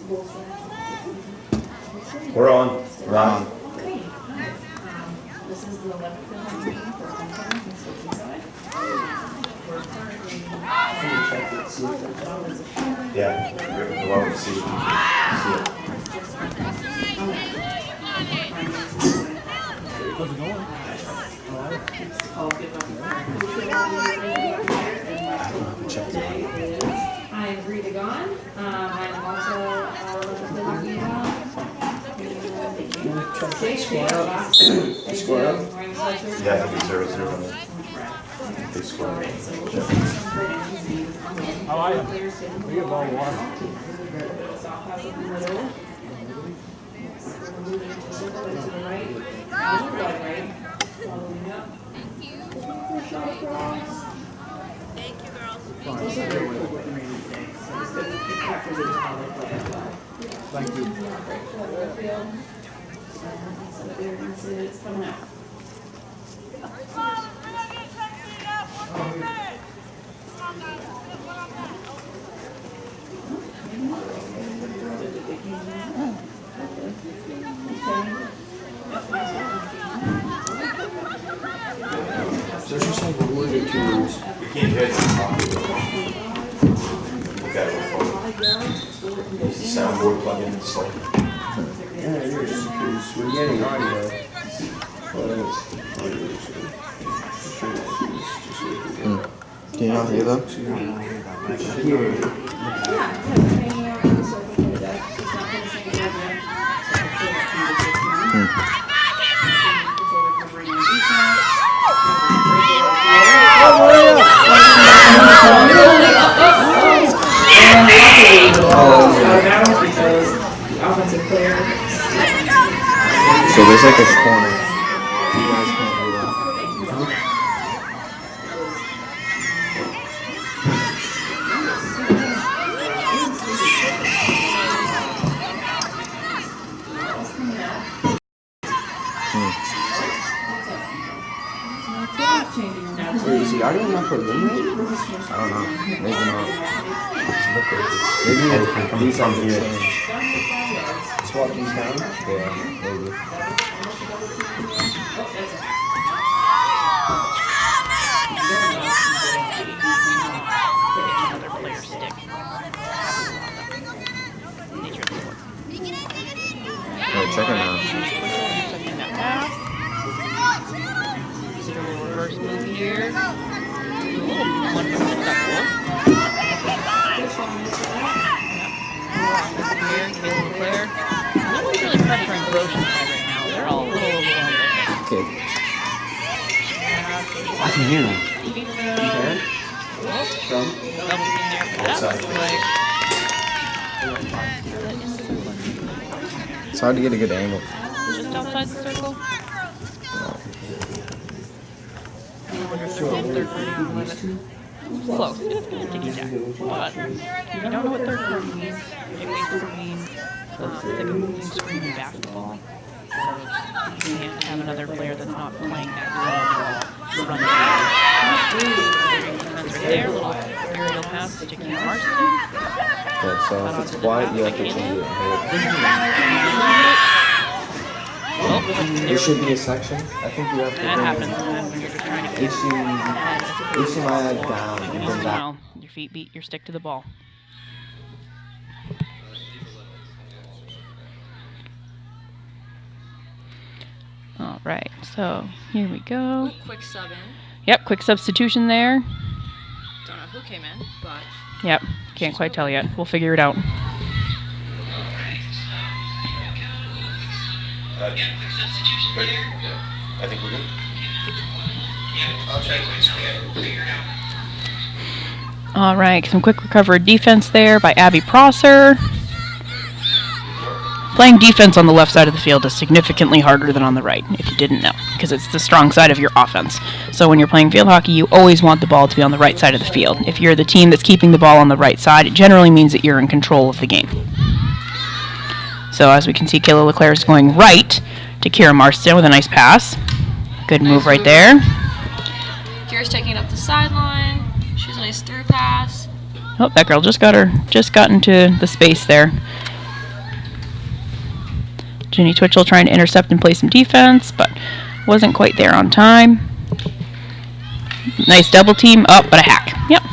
We're on. We're on. Okay. This is the 11th meeting for homecoming in Oceaside. We're currently Yeah. Well, let's see. How's it going? I agree to gone. I'm also Square up. Yeah, I think it's 0-0 on it. Big square. How are you? We get a ball of water. Thank you, girls. Thank you. It's coming out. Oceaside, we're going to 2 rooms. We can't hear it. Look at it real far. Use the soundboard plug in slightly. Yeah, it is, because we're getting audio. Can you not hear them? So there's like a corner. You guys can't do that. Wait, is the audio not plugged in right? I don't know. Maybe not. Maybe anything coming from here. Swap these down? Yeah, maybe. Alright, check it out. Reverse move here. One here, give me a little clear. No one's really pressuring Oceaside right now. They're all a little overwhelmed. Okay. I can hear them. Double team there. That was like... It's hard to get a good angle. Just outside the circle. Close. It's going to sticky jack. But if you don't know what third party means, it basically means it's like a moving screen in basketball. So you can't have another player that's not playing that ball run the game. That's right there. Little aerial pass to King Marston. Okay, so if it's quiet, you have to change it. There should be a section. I think you have to That bring happens sometimes when you're just trying to get HDMI down and then back. down. Your feet beat your stick to the ball. All right, so here we go. Quick sub in. Yep, quick substitution there. Don't know who came in, but Yep, can't quite tell yet. We'll figure it out. I think we're good. All right, some quick recovery defense there by Abby Prosser. Playing defense on the left side of the field is significantly harder than on the right, if you didn't know, because it's the strong side of your offense. So when you're playing field hockey, you always want the ball to be on the right side of the field. If you're the team that's keeping the ball on the right side, it generally means that you're in control of the game. So as we can see, Kayla LeClaire is going right to Kira Marston with a nice pass. Good move right there. Kira's taking it up the sideline. She's a nice through pass. Oh, that girl just got into the space there. Ginny Twitchell trying to intercept and play some defense, but wasn't quite there on time. Nice double team. Oh, but a hack. Yep.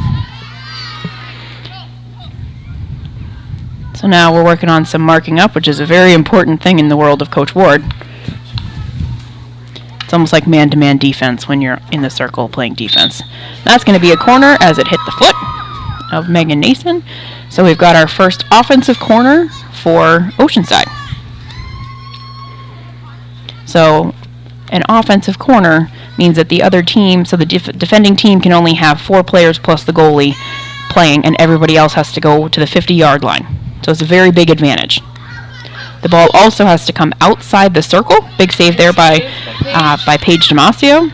So now we're working on some marking up, which is a very important thing in the world of Coach Ward. It's almost like man-to-man defense when you're in the circle playing defense. That's going to be a corner as it hit the foot of Megan Nason. So we've got our first offensive corner for Oceanside. So an offensive corner means that the other team, so the defending team can only have 4 players plus the goalie playing, and everybody else has to go to the 50-yard line. So it's a very big advantage. The ball also has to come outside the circle. Big save there by Paige Damasio.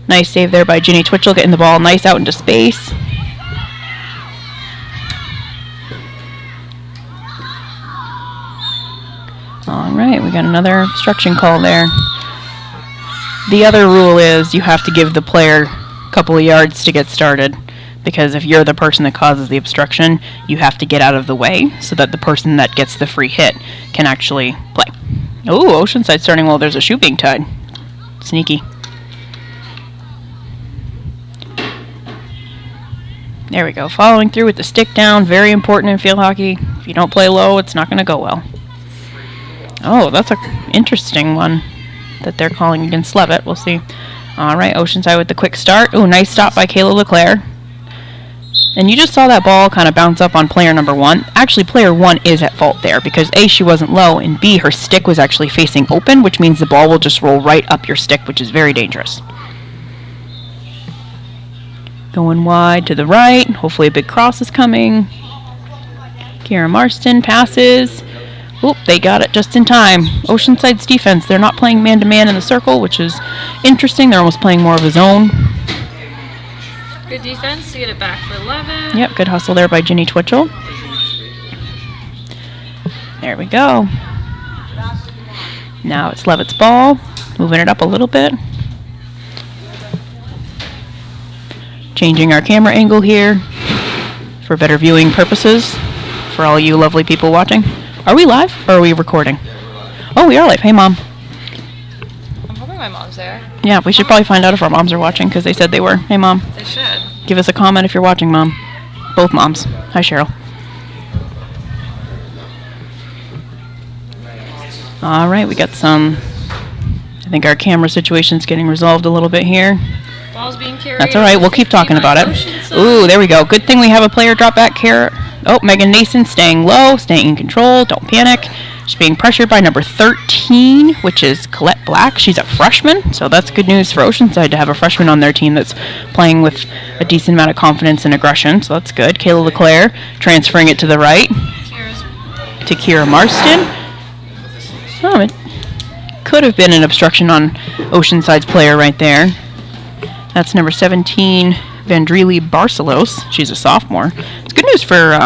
Nice save there by Ginny Twitchell, getting the ball nice out into space. All right, we got another obstruction call there. The other rule is you have to give the player a couple of yards to get started, because if you're the person that causes the obstruction, you have to get out of the way so that the person that gets the free hit can actually play. Oh, Oceanside starting well. There's a shoe being tied. Sneaky. There we go. Following through with the stick down. Very important in field hockey. If you don't play low, it's not going to go well. Oh, that's an interesting one that they're calling against Leavitt. We'll see. All right, Oceanside with the quick start. Oh, nice stop by Kayla LeClaire. And you just saw that ball kind of bounce up on player number 1. Actually, player 1 is at fault there because A, she wasn't low, and B, her stick was actually facing open, which means the ball will just roll right up your stick, which is very dangerous. Going wide to the right. Hopefully a big cross is coming. Kira Marston passes. Oop, they got it just in time. Oceanside's defense, they're not playing man-to-man in the circle, which is interesting. They're almost playing more of a zone. Good defense to get it back for 11. Yep, good hustle there by Ginny Twitchell. There we go. Now it's Leavitt's ball. Moving it up a little bit. Changing our camera angle here for better viewing purposes for all you lovely people watching. Are we live or are we recording? Oh, we are live. Hey, Mom. I'm hoping my mom's there. Yeah, we should probably find out if our moms are watching because they said they were. Hey, Mom. They should. Give us a comment if you're watching, Mom. Both moms. Hi, Cheryl. All right, we got some... I think our camera situation's getting resolved a little bit here. Ball's being carried. That's all right. We'll keep talking about it. Ooh, there we go. Good thing we have a player drop back here. Oh, Megan Nason staying low, staying in control. Don't panic. She's being pressured by number 13, which is Colette Black. She's a freshman, so that's good news for Oceanside to have a freshman on their team that's playing with a decent amount of confidence and aggression, so that's good. Kayla LeClaire transferring it to the right to Kira Marston. Oh, it could have been an obstruction on Oceanside's player right there. That's number 17, Vandrili Barcelos. She's a sophomore. It's good news for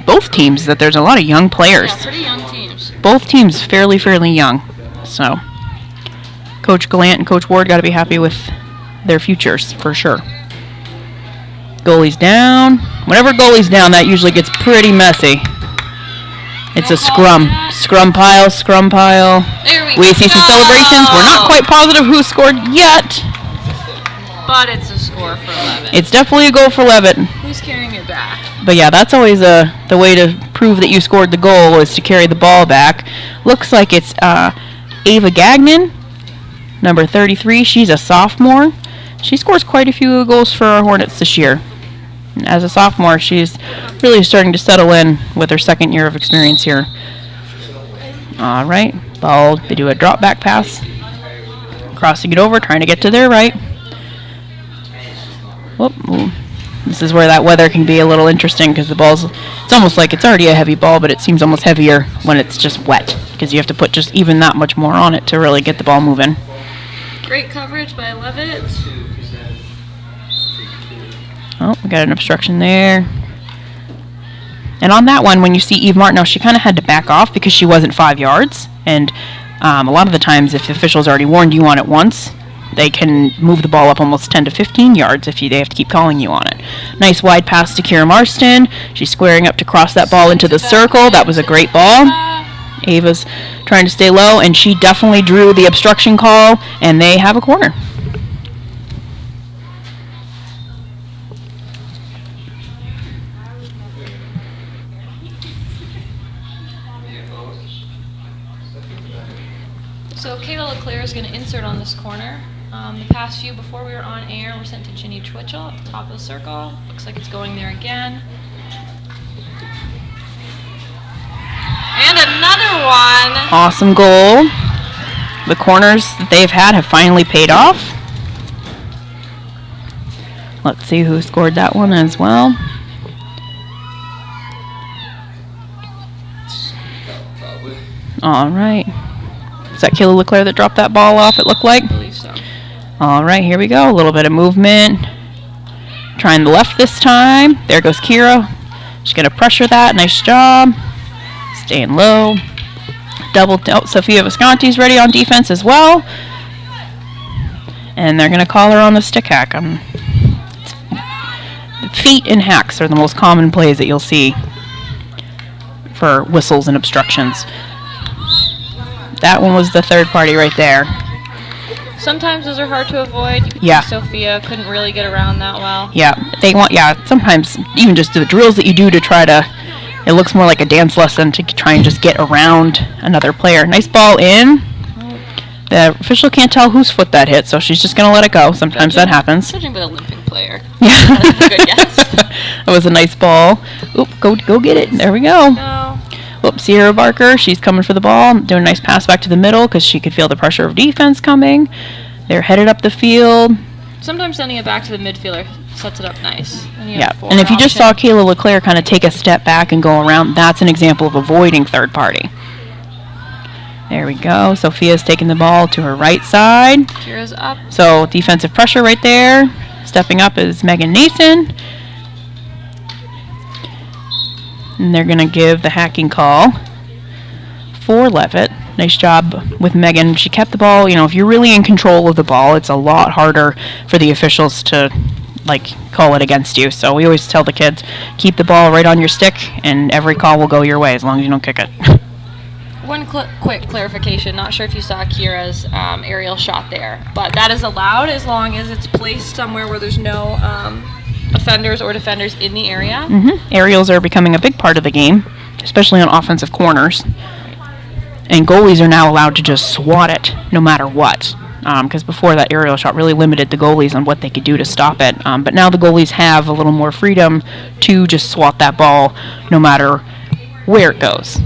both teams that there's a lot of young players. Yeah, pretty young teams. Both teams fairly young. So Coach Gallant and Coach Ward got to be happy with their futures for sure. Goalie's down. Whenever goalie's down, that usually gets pretty messy. It's a scrum. Scrum pile. There We see some celebrations. We're not quite positive who scored yet. But it's a score for Leavitt. It's definitely a goal for Leavitt. Who's carrying it back? But yeah, that's always the way to prove that you scored the goal is to carry the ball back. Looks like it's Ava Gagnon, number 33. She's a sophomore. She scores quite a few goals for our Hornets this year. As a sophomore, she's really starting to settle in with her second year of experience here. All right, ball. They do a drop back pass. Crossing it over, trying to get to their right. Whoop. Ooh. This is where that weather can be a little interesting because the ball's, it's almost like it's already a heavy ball, but it seems almost heavier when it's just wet because you have to put just even that much more on it to really get the ball moving. Great coverage by Leavitt. Oh, we got an obstruction there. And on that one, when you see Eve Martineau, she kind of had to back off because she wasn't 5 yards. And a lot of the times, if the officials already warned you on it once, they can move the ball up almost 10 to 15 yards if they have to keep calling you on it. Nice wide pass to Kira Marston. She's squaring up to cross that ball into the circle. That was a great ball. Ava's trying to stay low, and she definitely drew the obstruction call, and they have a corner. So Kayla LeClaire is going to insert on this corner. The past few before we were on air were sent to Ginny Twitchell at the top of the circle. Looks like it's going there again. And another one. Awesome goal. The corners that they've had have finally paid off. Let's see who scored that one as well. All right. Is that Kayla LeClaire that dropped that ball off, it looked like? I believe so. All right, here we go. A little bit of movement. Trying the left this time. There goes Kira. She's going to pressure that. Nice job. Staying low. Sophia Visconti's ready on defense as well. And they're going to call her on the stick hack. Feet and hacks are the most common plays that you'll see for whistles and obstructions. That one was the third party right there. Sometimes those are hard to avoid. You could Yeah. see Sophia couldn't really get around that well. Yeah, sometimes even just the drills that you do to try to, it looks more like a dance lesson to try and just get around another player. Nice ball in. The official can't tell whose foot that hit, so she's just going to let it go. Sometimes that happens. Judging by the limping player. Yeah. That's a good guess. That was a nice ball. Oop, go get it. There we go. No. Whoops, Sierra Barker, she's coming for the ball. Doing a nice pass back to the middle because she could feel the pressure of defense coming. They're headed up the field. Sometimes sending it back to the midfielder sets it up nice. Yeah, and if you just saw Kayla LeClaire kind of take a step back and go around, that's an example of avoiding third party. There we go. Sophia's taking the ball to her right side. Kira's up. So defensive pressure right there. Stepping up is Megan Nason. And they're going to give the hacking call for Leavitt. Nice job with Megan. She kept the ball. You know, if you're really in control of the ball, it's a lot harder for the officials to, call it against you. So we always tell the kids, keep the ball right on your stick, and every call will go your way as long as you don't kick it. One quick clarification. Not sure if you saw Kira's aerial shot there, but that is allowed as long as it's placed somewhere where there's no offenders or defenders in the area. Aerials are becoming a big part of the game, especially on offensive corners. And goalies are now allowed to just swat it no matter what. Because before, that aerial shot really limited the goalies on what they could do to stop it. But now the goalies have a little more freedom to just swat that ball no matter where it goes.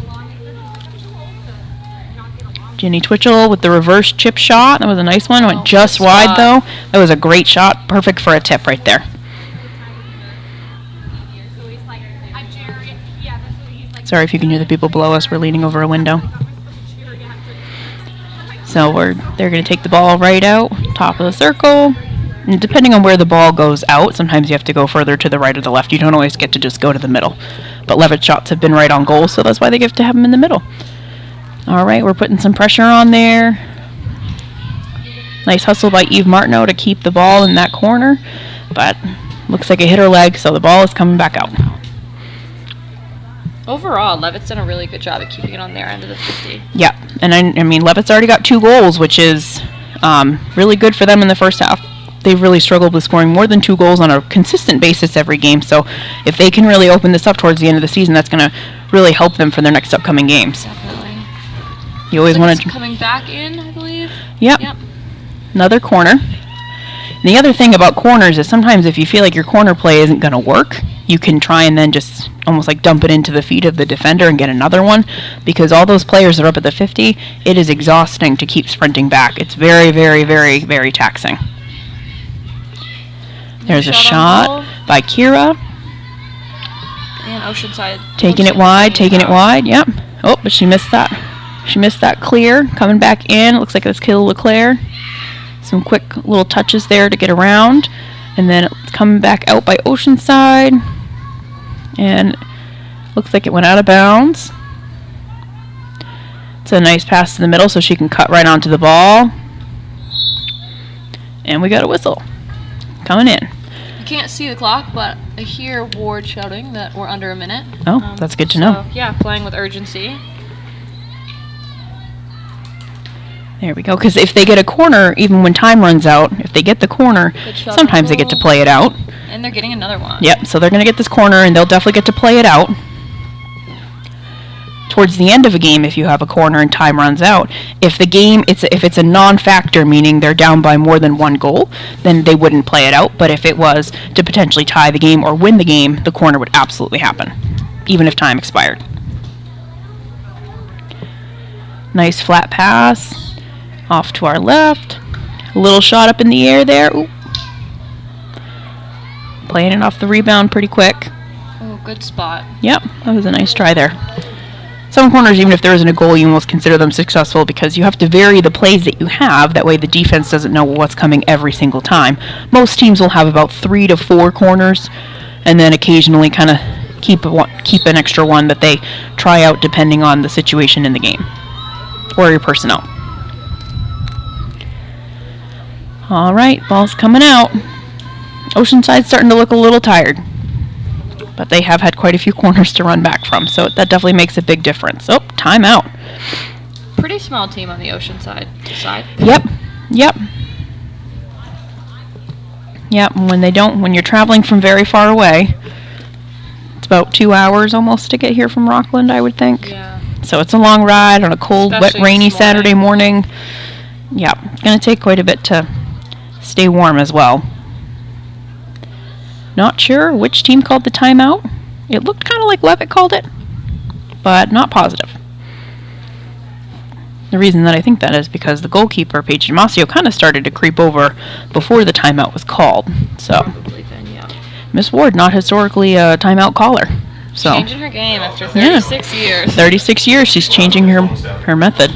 Ginny Twitchell with the reverse chip shot. That was a nice one. Went just wide, though. That was a great shot. Perfect for a tip right there. Sorry if you can hear the people below us. We're leaning over a window. So they're going to take the ball right out, top of the circle. And depending on where the ball goes out, sometimes you have to go further to the right or the left. You don't always get to just go to the middle. But Leavitt shots have been right on goal, so that's why they have to have them in the middle. All right, we're putting some pressure on there. Nice hustle by Eve Martineau to keep the ball in that corner. But looks like it hit her leg, so the ball is coming back out. Overall, Leavitt's done a really good job at keeping it on their end of the 50. Yeah, and I mean, Leavitt's already got 2 goals, which is really good for them in the first half. They've really struggled with scoring more than 2 goals on a consistent basis every game. So if they can really open this up towards the end of the season, that's going to really help them for their next upcoming games. Definitely. You always want to... Coming back in, I believe. Yep. Another corner. And the other thing about corners is sometimes if you feel like your corner play isn't going to work, you can try and then just almost like dump it into the feet of the defender and get another one, because all those players are up at the 50. It is exhausting to keep sprinting back. It's very, very, very, very taxing. There's a shot by Kira. And Oceaside. Taking it wide, yep. Oh, but she missed that. She missed that clear. Coming back in, it looks like that's Kayla LeClaire. Some quick little touches there to get around. And then it's coming back out by Oceaside. And looks like it went out of bounds. It's a nice pass to the middle so she can cut right onto the ball. And we got a whistle. Coming in. I can't see the clock, but I hear Ward shouting that we're under a minute. Oh, that's good to know. So, yeah, playing with urgency. There we go. Because if they get a corner, even when time runs out, if they get the corner, Good shot. sometimes they get to play it out. And they're getting another one. Yep, so they're going to get this corner, and they'll definitely get to play it out. Towards the end of a game, if you have a corner and time runs out, if it's a non-factor, meaning they're down by more than one goal, then they wouldn't play it out. But if it was to potentially tie the game or win the game, the corner would absolutely happen, even if time expired. Nice flat pass off to our left. A little shot up in the air there. Ooh. Playing it off the rebound pretty quick. Oh, good spot. Yep, that was a nice try there. Some corners, even if there isn't a goal, you almost consider them successful because you have to vary the plays that you have. That way the defense doesn't know what's coming every single time. Most teams will have about 3 to 4 corners and then occasionally kind of keep an extra one that they try out depending on the situation in the game or your personnel. All right, ball's coming out. Oceanside's starting to look a little tired, but they have had quite a few corners to run back from, so that definitely makes a big difference. Oh, timeout. Pretty small team on the Oceanside side. Yep. And when you're traveling from very far away, it's about 2 hours almost to get here from Rockland, I would think. Yeah. So it's a long ride on a cold, Especially wet, rainy this morning. Saturday morning. Yeah, it's going to take quite a bit to stay warm as well. Not sure which team called the timeout. It looked kind of like Leavitt called it, but not positive. The reason that I think that is because the goalkeeper, Paige Damasio, kind of started to creep over before the timeout was called. So, Probably then, yeah. Miss Ward, not historically a timeout caller. So, Changing her game after 36 years. 36 years, she's changing her method.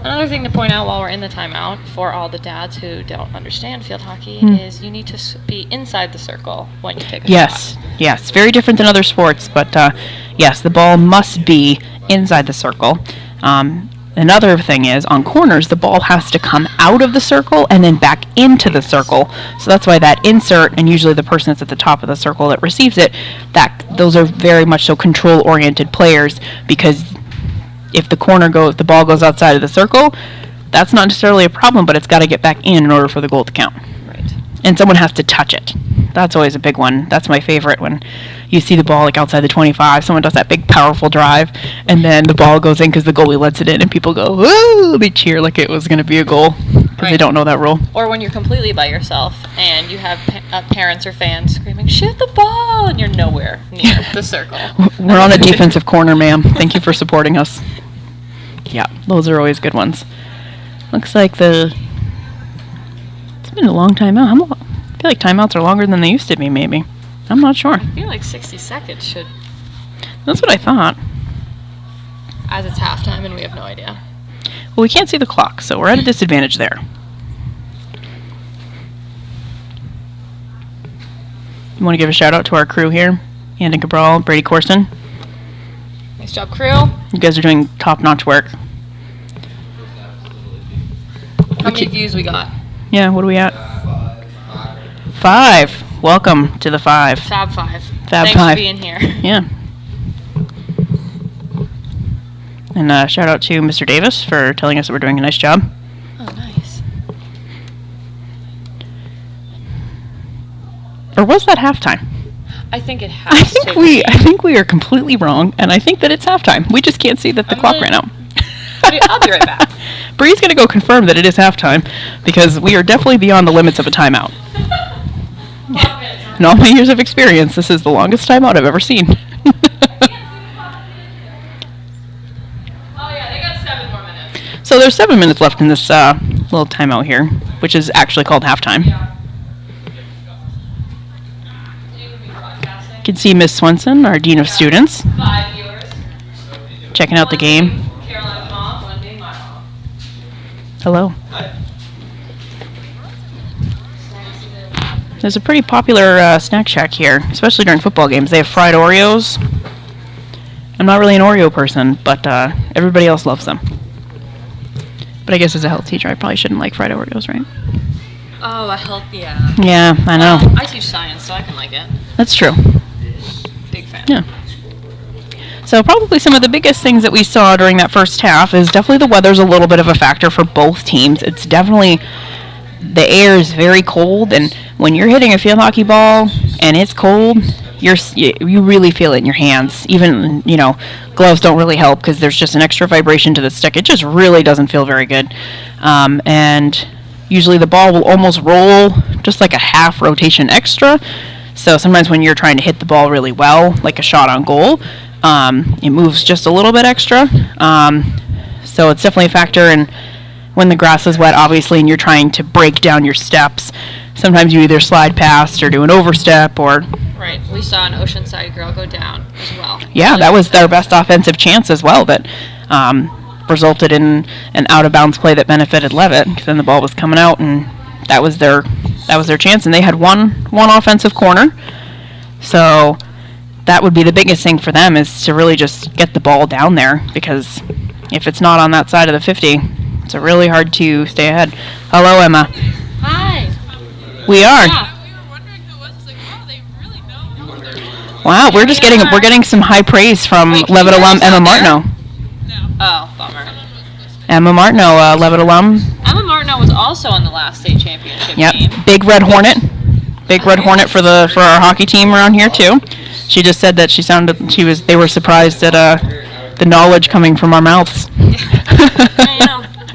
Another thing to point out while we're in the timeout for all the dads who don't understand field hockey is you need to be inside the circle when you take a shot. Yes, very different than other sports, but yes, the ball must be inside the circle. Another thing is, on corners, the ball has to come out of the circle and then back into the circle. So that's why that insert, and usually the person that's at the top of the circle that receives it, those are very much so control-oriented players, because if the ball goes outside of the circle, that's not necessarily a problem, but it's got to get back in order for the goal to count. Right. And someone has to touch it. That's always a big one. That's my favorite, when you see the ball like outside the 25, someone does that big powerful drive, and then the ball goes in because the goalie lets it in, and people go, woo! They cheer like it was going to be a goal because they don't know that rule. Or when you're completely by yourself and you have parents or fans screaming, shoot the ball, and you're nowhere near the circle. We're on a defensive corner, ma'am. Thank you for supporting us. Yeah, those are always good ones. Looks like it's been a long time out. I feel like timeouts are longer than they used to be, maybe. I'm not sure. I feel like 60 seconds should, That's what I thought. as it's halftime and we have no idea. Well, we can't see the clock, so we're at a disadvantage there. You want to give a shout out to our crew here? Andy Cabral, Brady Corson. Nice job, crew. You guys are doing top-notch work. How many views we got? Yeah, what are we at? 5. Welcome to the 5. Fab 5. Fab Thanks 5. for being here. Yeah. And shout out to Mr. Davis for telling us that we're doing a nice job. Oh, nice. Or was that halftime? I think it has to be. I think we are completely wrong, and I think that it's halftime. We just can't see that the clock ran out. I'll be right back. Bree's going to go confirm that it is halftime, because we are definitely beyond the limits of a timeout. In all my years of experience, this is the longest timeout I've ever seen. Oh yeah, they got 7 more minutes. So there's 7 minutes left in this little timeout here, which is actually called halftime. You can see Miss Swenson, our Dean of Students, 5 viewers. checking out the game. Caroline's mom, one being my mom. Hello. There's a pretty popular snack shack here, especially during football games. They have fried Oreos. I'm not really an Oreo person, but everybody else loves them. But I guess as a health teacher, I probably shouldn't like fried Oreos, right? Oh, a health, yeah. Yeah, I know. I teach science, so I can like it. That's true. Big fan. Yeah. So probably some of the biggest things that we saw during that first half is definitely the weather's a little bit of a factor for both teams. It's definitely, the air is very cold, and when you're hitting a field hockey ball and it's cold, you really feel it in your hands. Even, gloves don't really help because there's just an extra vibration to the stick. It just really doesn't feel very good. And usually the ball will almost roll just like a half rotation extra. So sometimes when you're trying to hit the ball really well, like a shot on goal, it moves just a little bit extra. So it's definitely a factor. And when the grass is wet, obviously, and you're trying to break down your steps, sometimes you either slide past or do an overstep or... Right. We saw an Oceaside girl go down as well. Yeah, that was their best offensive chance as well, but resulted in an out-of-bounds play that benefited Leavitt, because then the ball was coming out, and that was their chance, and they had one offensive corner. So that would be the biggest thing for them, is to really just get the ball down there, because if it's not on that side of the 50, it's really hard to stay ahead. Hello, Emma. Hi. We are. Yeah. Wow, we're getting some high praise from Wait, Leavitt alum Emma Martineau. Oh, bummer. Emma Martineau, Leavitt alum. Emma Martineau was also on the last state championship Yep, team. Big Red Hornet. Big Red Hornet for our hockey team around here too. She just said that they were surprised at the knowledge coming from our mouths.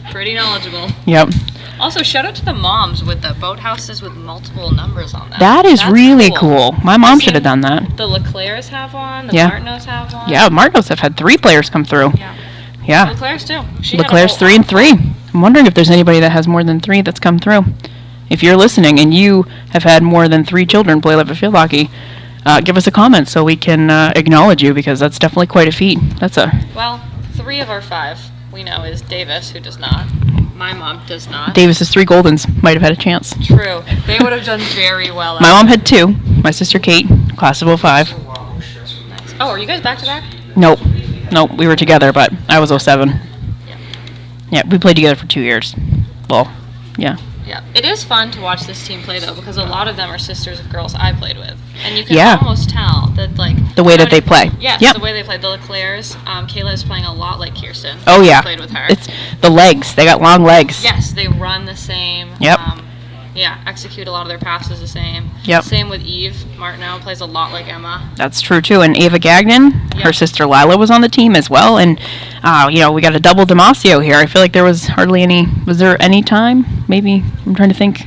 Pretty knowledgeable. Yep. Also, shout out to the moms with the boathouses with multiple numbers on them. That's really cool. My mom should have done that. The Leclercs have one. The Yeah. Martineaus have one. Yeah, Martineaus have had 3 players come through. Yeah. Leclerc's too. Leclerc's 3 and 3. I'm wondering if there's anybody that has more than 3 that's come through. If you're listening and you have had more than 3 children play Leavitt field hockey, give us a comment so we can acknowledge you, because that's definitely quite a feat. Well, 3 of our 5 we know is Davis, who does not. My mom does not. Davis's 3 Goldens might have had a chance. True. They would have done very well. My mom had 2. My sister Kate, class of 05. Nice. Oh, are you guys back to back? Nope, we were together, but I was 07. Yeah, we played together for 2 years. Well, yeah. Yeah. It is fun to watch this team play, though, because a lot of them are sisters of girls I played with. And you can almost tell that, the way that they play. Yes, yep. The way they play. The Leclercs, Kayla is playing a lot like Kirsten. Oh, yeah. I played with her. It's the legs. They got long legs. Yes, they run the same. Yep. Execute a lot of their passes the same. Yep. Same with Eve. Martineau plays a lot like Emma. That's true, too. And Ava Gagnon, her sister Lila, was on the team as well. And, we got a double Damasio here. I feel like there was was there any time? Maybe, I'm trying to think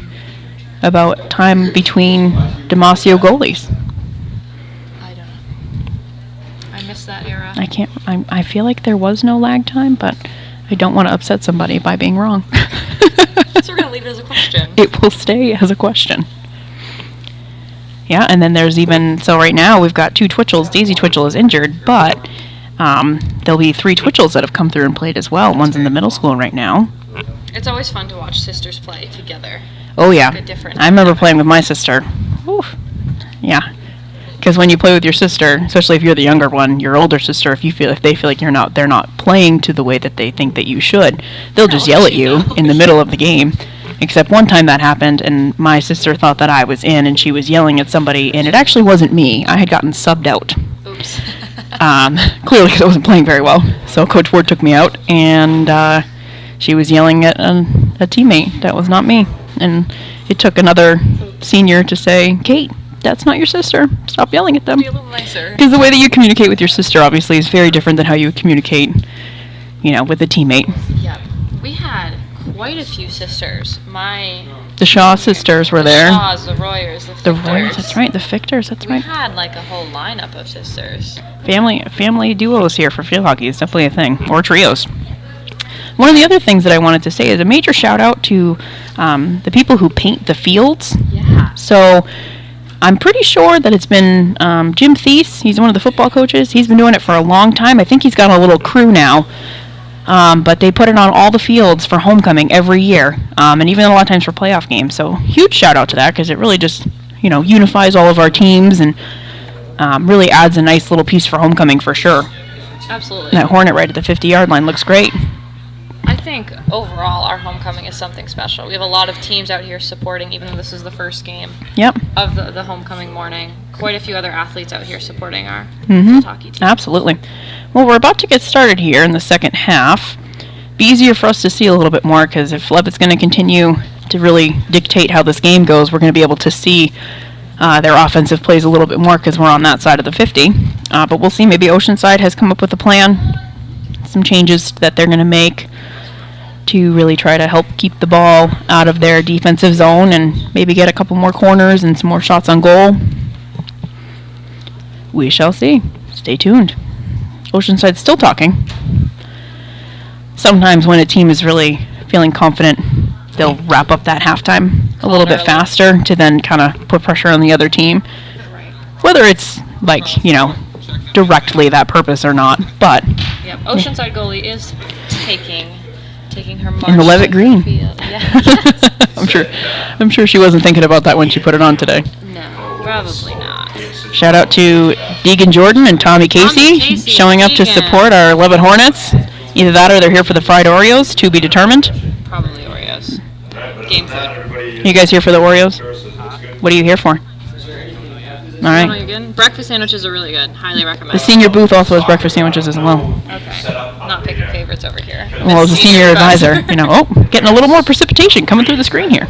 about time between Damasio goalies. I don't know. I missed that era. I feel like there was no lag time, but I don't want to upset somebody by being wrong. So we're going to leave it as a question. It will stay as a question. Yeah, and then there's so right now we've got 2 Twitchels. Daisy Twitchell is injured, but there'll be 3 Twitchels that have come through and played as well. One's in the middle school right now. It's always fun to watch sisters play together. Oh, yeah. Like a different I remember playing with my sister. Oof. Yeah. Because when you play with your sister, especially if you're the younger one, your older sister, if they feel like they're not playing to the way that they think that you should, they'll just yell at you in the middle of the game. Except one time that happened, and my sister thought that I was in, and she was yelling at somebody, and it actually wasn't me. I had gotten subbed out. Oops. Clearly because I wasn't playing very well. So Coach Ward took me out, and she was yelling at a teammate. That was not me. And it took another senior to say, Kate, that's not your sister. Stop yelling at them. Be a little nicer. Because the way that you communicate with your sister, obviously, is very different than how you communicate, with a teammate. Yeah. We had quite a few sisters. The Shaw sisters were there. The Shaws, the Royers, the Fictors. The Royers, that's right. The Fictors, that's right. We had a whole lineup of sisters. Family duos here for field hockey is definitely a thing. Or trios. One of the other things that I wanted to say is a major shout out to the people who paint the fields. Yeah. So I'm pretty sure that it's been Jim Thies. He's one of the football coaches. He's been doing it for a long time. I think he's got a little crew now. But they put it on all the fields for homecoming every year, and even a lot of times for playoff games. So huge shout out to that, because it really just unifies all of our teams and really adds a nice little piece for homecoming for sure. Absolutely. And that Hornet right at the 50-yard line looks great. I think overall our homecoming is something special. We have a lot of teams out here supporting, even though this is the first game Yep. of the homecoming morning. Quite a few other athletes out here supporting our field hockey team. Absolutely. Well, we're about to get started here in the second half. Be easier for us to see a little bit more because if Leavitt's going to continue to really dictate how this game goes, we're going to be able to see their offensive plays a little bit more because we're on that side of the 50. But we'll see. Maybe Oceanside has come up with a plan, some changes that they're going to make to really try to help keep the ball out of their defensive zone and maybe get a couple more corners and some more shots on goal. We shall see. Stay tuned. Oceanside's still talking. Sometimes when a team is really feeling confident, they'll wrap up that halftime a little bit faster to then kind of put pressure on the other team. Whether it's like, you know, directly that purpose or not, but Yep. Oceanside goalie is taking her march in the Leavitt to green. field. Yeah. I'm sure she wasn't thinking about that when she put it on today. No, probably not. Shout out to Deegan Jordan and Tommy Casey, Casey, showing up to Deegan. support our Leavitt Hornets. Either that or they're here for the fried Oreos, to be determined. Probably Oreos. Game food. You guys here for the Oreos? What are you here for? All Oh, right. you're good? Breakfast sandwiches are really good. Highly recommend. The senior booth also has breakfast sandwiches as well. Okay. Not picking favorites over here. Well, as a senior advisor, you know, oh, getting a little more precipitation coming through the screen here.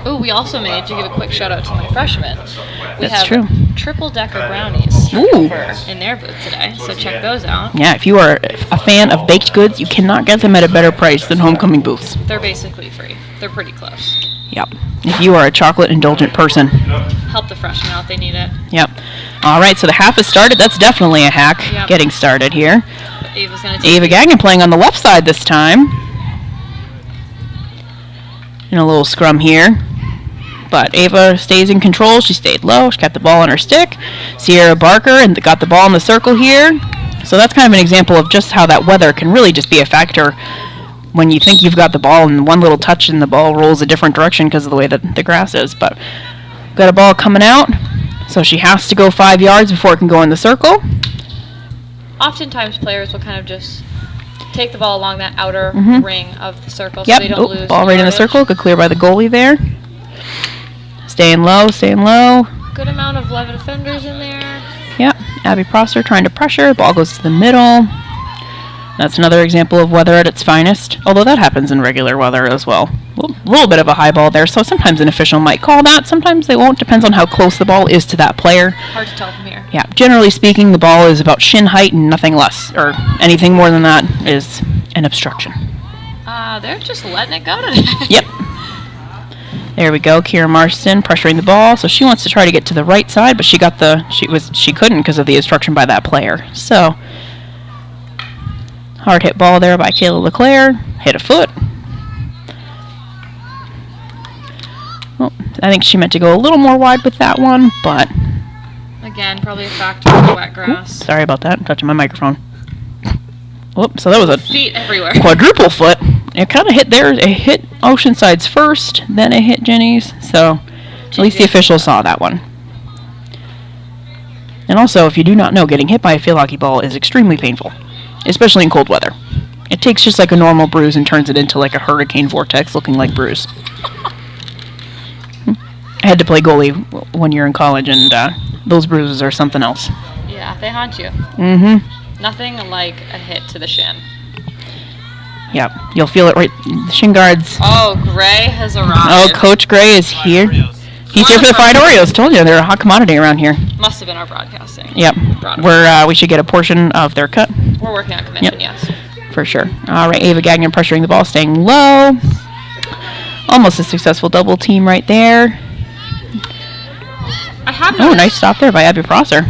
Oh, we also made, to give a quick shout out to my freshmen, we That's have true. triple decker brownies Ooh. over in their booth today, so check those out. Yeah, if you are a fan of baked goods, you cannot get them at a better price than homecoming booths. They're basically free. They're pretty close. Yep. If you are a chocolate indulgent person. Help the freshmen out, they need it. Yep. All right, so the half has started. That's definitely a hack Yep. getting started here. But Ava's going to take Ava it. Gagnon playing on the left side this time. In a little scrum here. But Ava stays in control. She stayed low. She kept the ball on her stick. Sierra Barker and got the ball in the circle here. So that's kind of an example of just how that weather can really just be a factor when you think you've got the ball and one little touch and the ball rolls a different direction because of the way that the grass is. But got a ball coming out. So she has to go 5 yards before it can go in the circle. Oftentimes players will kind of just take the ball along that outer ring of the circle so Yep. they don't lose Ball right in the yardage. circle. Good clear by the goalie there. Staying low, staying low. Good amount of Leavitt defenders in there. Yep, Abby Prosser trying to pressure. Ball goes to the middle. That's another example of weather at its finest, although that happens in regular weather as well. A little bit of a high ball there, so sometimes an official might call that. Sometimes they won't. Depends on how close the ball is to that player. Hard to tell from here. Yeah, generally speaking, the ball is about shin height and nothing less, or anything more than that is an obstruction. They're just letting it go today. Yep. There we go. Kira Marston pressuring the ball, so she wants to try to get to the right side, but she couldn't because of the obstruction by that player. So hard hit ball there by Kayla LeClaire. Hit a foot. Well, I think she meant to go a little more wide with that one, but Again, probably a factor of the wet grass. sorry about that. I'm touching my microphone. Whoop, so that was a Feet everywhere. quadruple foot. It kind of hit theirs. It hit Oceanside's first, then it hit Jenny's. So at least the officials saw that one. And also, if you do not know, getting hit by a field hockey ball is extremely painful, especially in cold weather. It takes just like a normal bruise and turns it into like a hurricane vortex looking like bruise. I had to play goalie 1 year in college, and those bruises are something else. Yeah, they haunt you. Mm-hmm. Nothing like a hit to the shin. Yep, you'll feel it right. The shin guards. Oh, Gray has arrived. Oh, Coach Gray is here. He's here for the fried Oreos. Told you they're a hot commodity around here. Must have been our broadcasting. Yep, we should get a portion of their cut We're working on commission, Yep. yes. for sure. All right, Ava Gagnon pressuring the ball, staying low. Almost a successful double team right there. I have Oh, noticed nice stop there by Abby Prosser.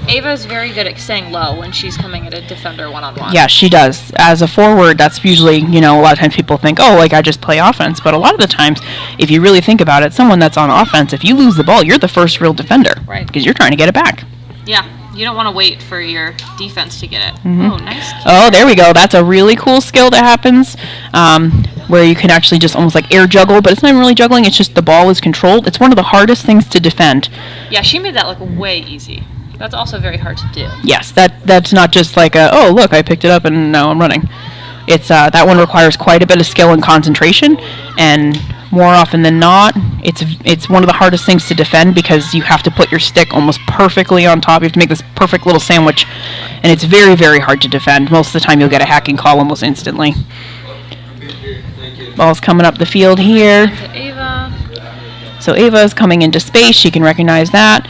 Ava's very good at staying low when she's coming at a defender one-on-one. Yeah, she does. As a forward, that's usually, a lot of times people think, oh, like I just play offense. But a lot of the times, if you really think about it, someone that's on offense, if you lose the ball, you're the first real defender. Right. Because you're trying to get it back. Yeah, you don't want to wait for your defense to get it. Oh, nice. Oh, there we go. That's a really cool skill that happens where you can actually just almost like air juggle, but it's not even really juggling. It's just the ball is controlled. It's one of the hardest things to defend. Yeah, she made that look way easy. That's also very hard to do. Yes, that's not just like oh, look, I picked it up and now I'm running. It's that one requires quite a bit of skill and concentration, and more often than not, it's one of the hardest things to defend because you have to put your stick almost perfectly on top. You have to make this perfect little sandwich, and it's very, very hard to defend. Most of the time, you'll get a hacking call almost instantly. Ball's coming up the field here. To Ava. So Ava is coming into space. She can recognize that.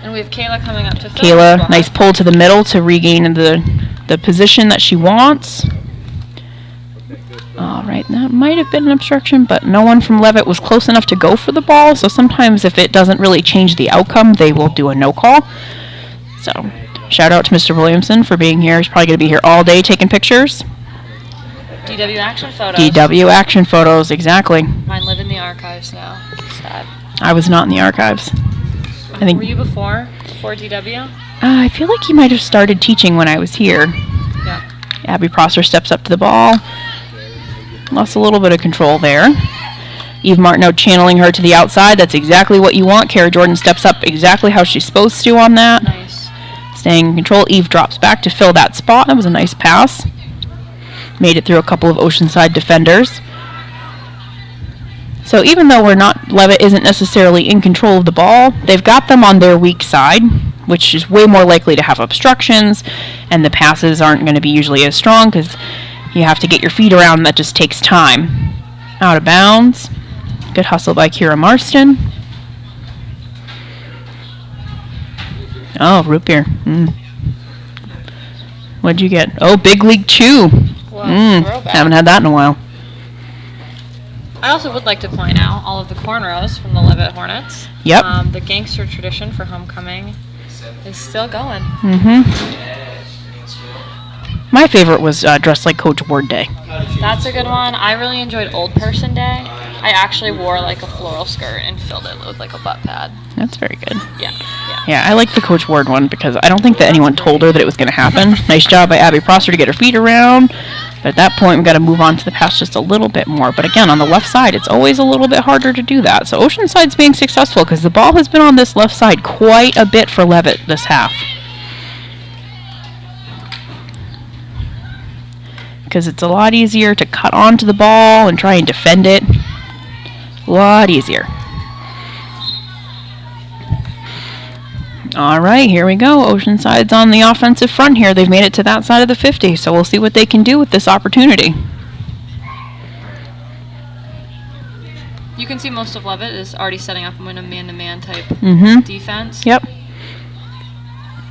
And we have Kayla coming up to fill. Kayla, nice pull to the middle to regain the position that she wants. All right, that might have been an obstruction, but no one from Leavitt was close enough to go for the ball, so sometimes if it doesn't really change the outcome, they will do a no call. So, shout out to Mr. Williamson for being here. He's probably going to be here all day taking pictures. DW action photos. DW action photos, exactly. Mine live in the archives now. Sad. I was not in the archives. I think. Were you before DW? I feel like he might have started teaching when I was here. Yeah. Abby Prosser steps up to the ball. Lost a little bit of control there. Eve Martineau channeling her to the outside. That's exactly what you want. Kara Jordan steps up exactly how she's supposed to on that. Nice. Staying in control. Eve drops back to fill that spot. That was a nice pass. Made it through a couple of Oceanside defenders. So even though Leavitt isn't necessarily in control of the ball, they've got them on their weak side, which is way more likely to have obstructions, and the passes aren't going to be usually as strong because you have to get your feet around, and that just takes time. Out of bounds. Good hustle by Kira Marston. Oh, root beer. What'd you get? Oh, Big League Chew. Throwback. Haven't had that in a while. I also would like to point out all of the cornrows from the Leavitt Hornets. Yep. The gangster tradition for homecoming is still going. My favorite was Dressed Like Coach Ward Day. That's a good one. I really enjoyed Old Person Day. I actually wore like a floral skirt and filled it with like a butt pad. That's very good. Yeah. Yeah, I like the Coach Ward one because I don't think that anyone told her that it was going to happen. Nice job by Abby Prosser to get her feet around. But at that point, we've got to move on to the pass just a little bit more. But again, on the left side, it's always a little bit harder to do that. So Oceanside's being successful because the ball has been on this left side quite a bit for Leavitt this half. Because it's a lot easier to cut onto the ball and try and defend it. A lot easier. All right, here we go. Oceanside's on the offensive front here. They've made it to that side of the 50, so we'll see what they can do with this opportunity. You can see most of Leavitt is already setting up in a man-to-man type defense. Yep.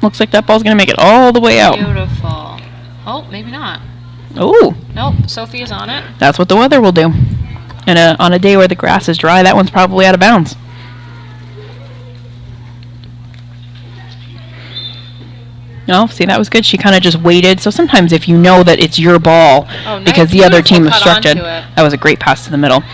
Looks like that ball's going to make it all the way out. Beautiful. Oh, maybe not. Oh. Nope, Sophie is on it. That's what the weather will do. And on a day where the grass is dry, that one's probably out of bounds. No, see, that was good. She kind of just waited. So sometimes if you know that it's your ball because the other team obstructed, that was a great pass to the middle.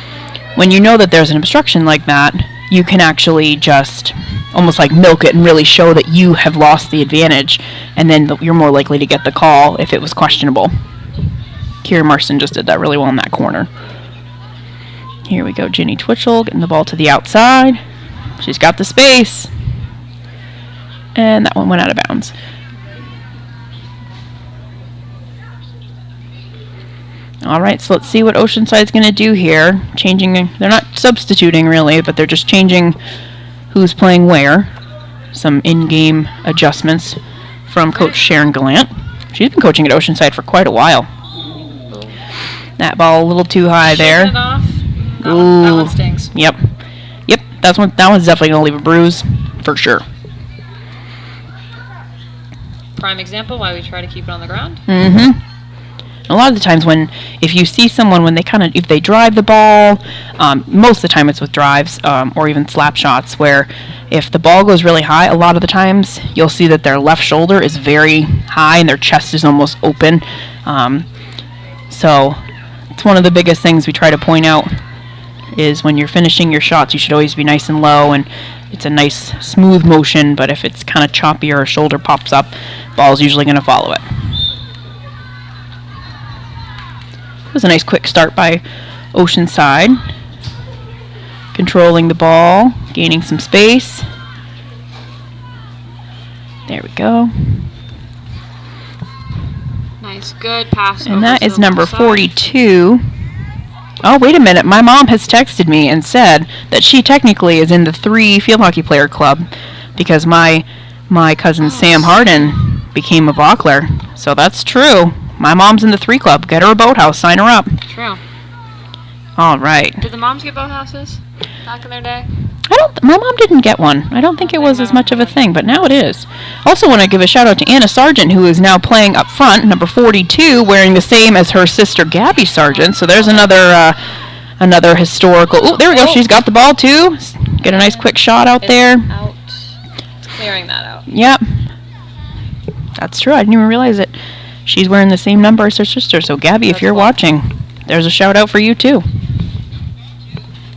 When you know that there's an obstruction like that, you can actually just almost like milk it and really show that you have lost the advantage, and then you're more likely to get the call if it was questionable. Kira Marston just did that really well in that corner. Here we go, Ginny Twitchell getting the ball to the outside. She's got the space. And that one went out of bounds. All right, so let's see what Oceanside's going to do here. They're not substituting really, but they're just changing who's playing where. Some in-game adjustments from Coach Sharon Gallant. She's been coaching at Oceanside for quite a while. That ball a little too high there. That one stings. Yep. That one's definitely going to leave a bruise for sure. Prime example why we try to keep it on the ground. A lot of the times if you see someone if they drive the ball, most of the time it's with drives or even slap shots, where if the ball goes really high, a lot of the times you'll see that their left shoulder is very high and their chest is almost open. So it's one of the biggest things we try to point out is when you're finishing your shots, you should always be nice and low, and it's a nice smooth motion, but if it's kind of choppy or a shoulder pops up, ball's usually going to follow it. It was a nice quick start by Oceanside. Controlling the ball, gaining some space. There we go. Nice Nice, good pass. And that is number 42. Oh, wait a minute. My mom has texted me and said that she technically is in the 3 field hockey player club because my cousin Sam Harden became a Bockler. So that's true. My mom's in the 3 club. Get her a boathouse. Sign her up. True. All right. Did the moms get boathouses back in their day? My mom didn't get one. I don't think it was as much of a thing, but now it is. Also want to give a shout out to Anna Sargent, who is now playing up front, number 42, wearing the same as her sister Gabby Sargent. So there's another historical. Oh, there we go. She's got the ball too. Get a nice quick shot out there. Out. Clearing that out. Yep. That's true. I didn't even realize it. She's wearing the same number as her sister. So Gabby, if you're watching, there's a shout out for you too.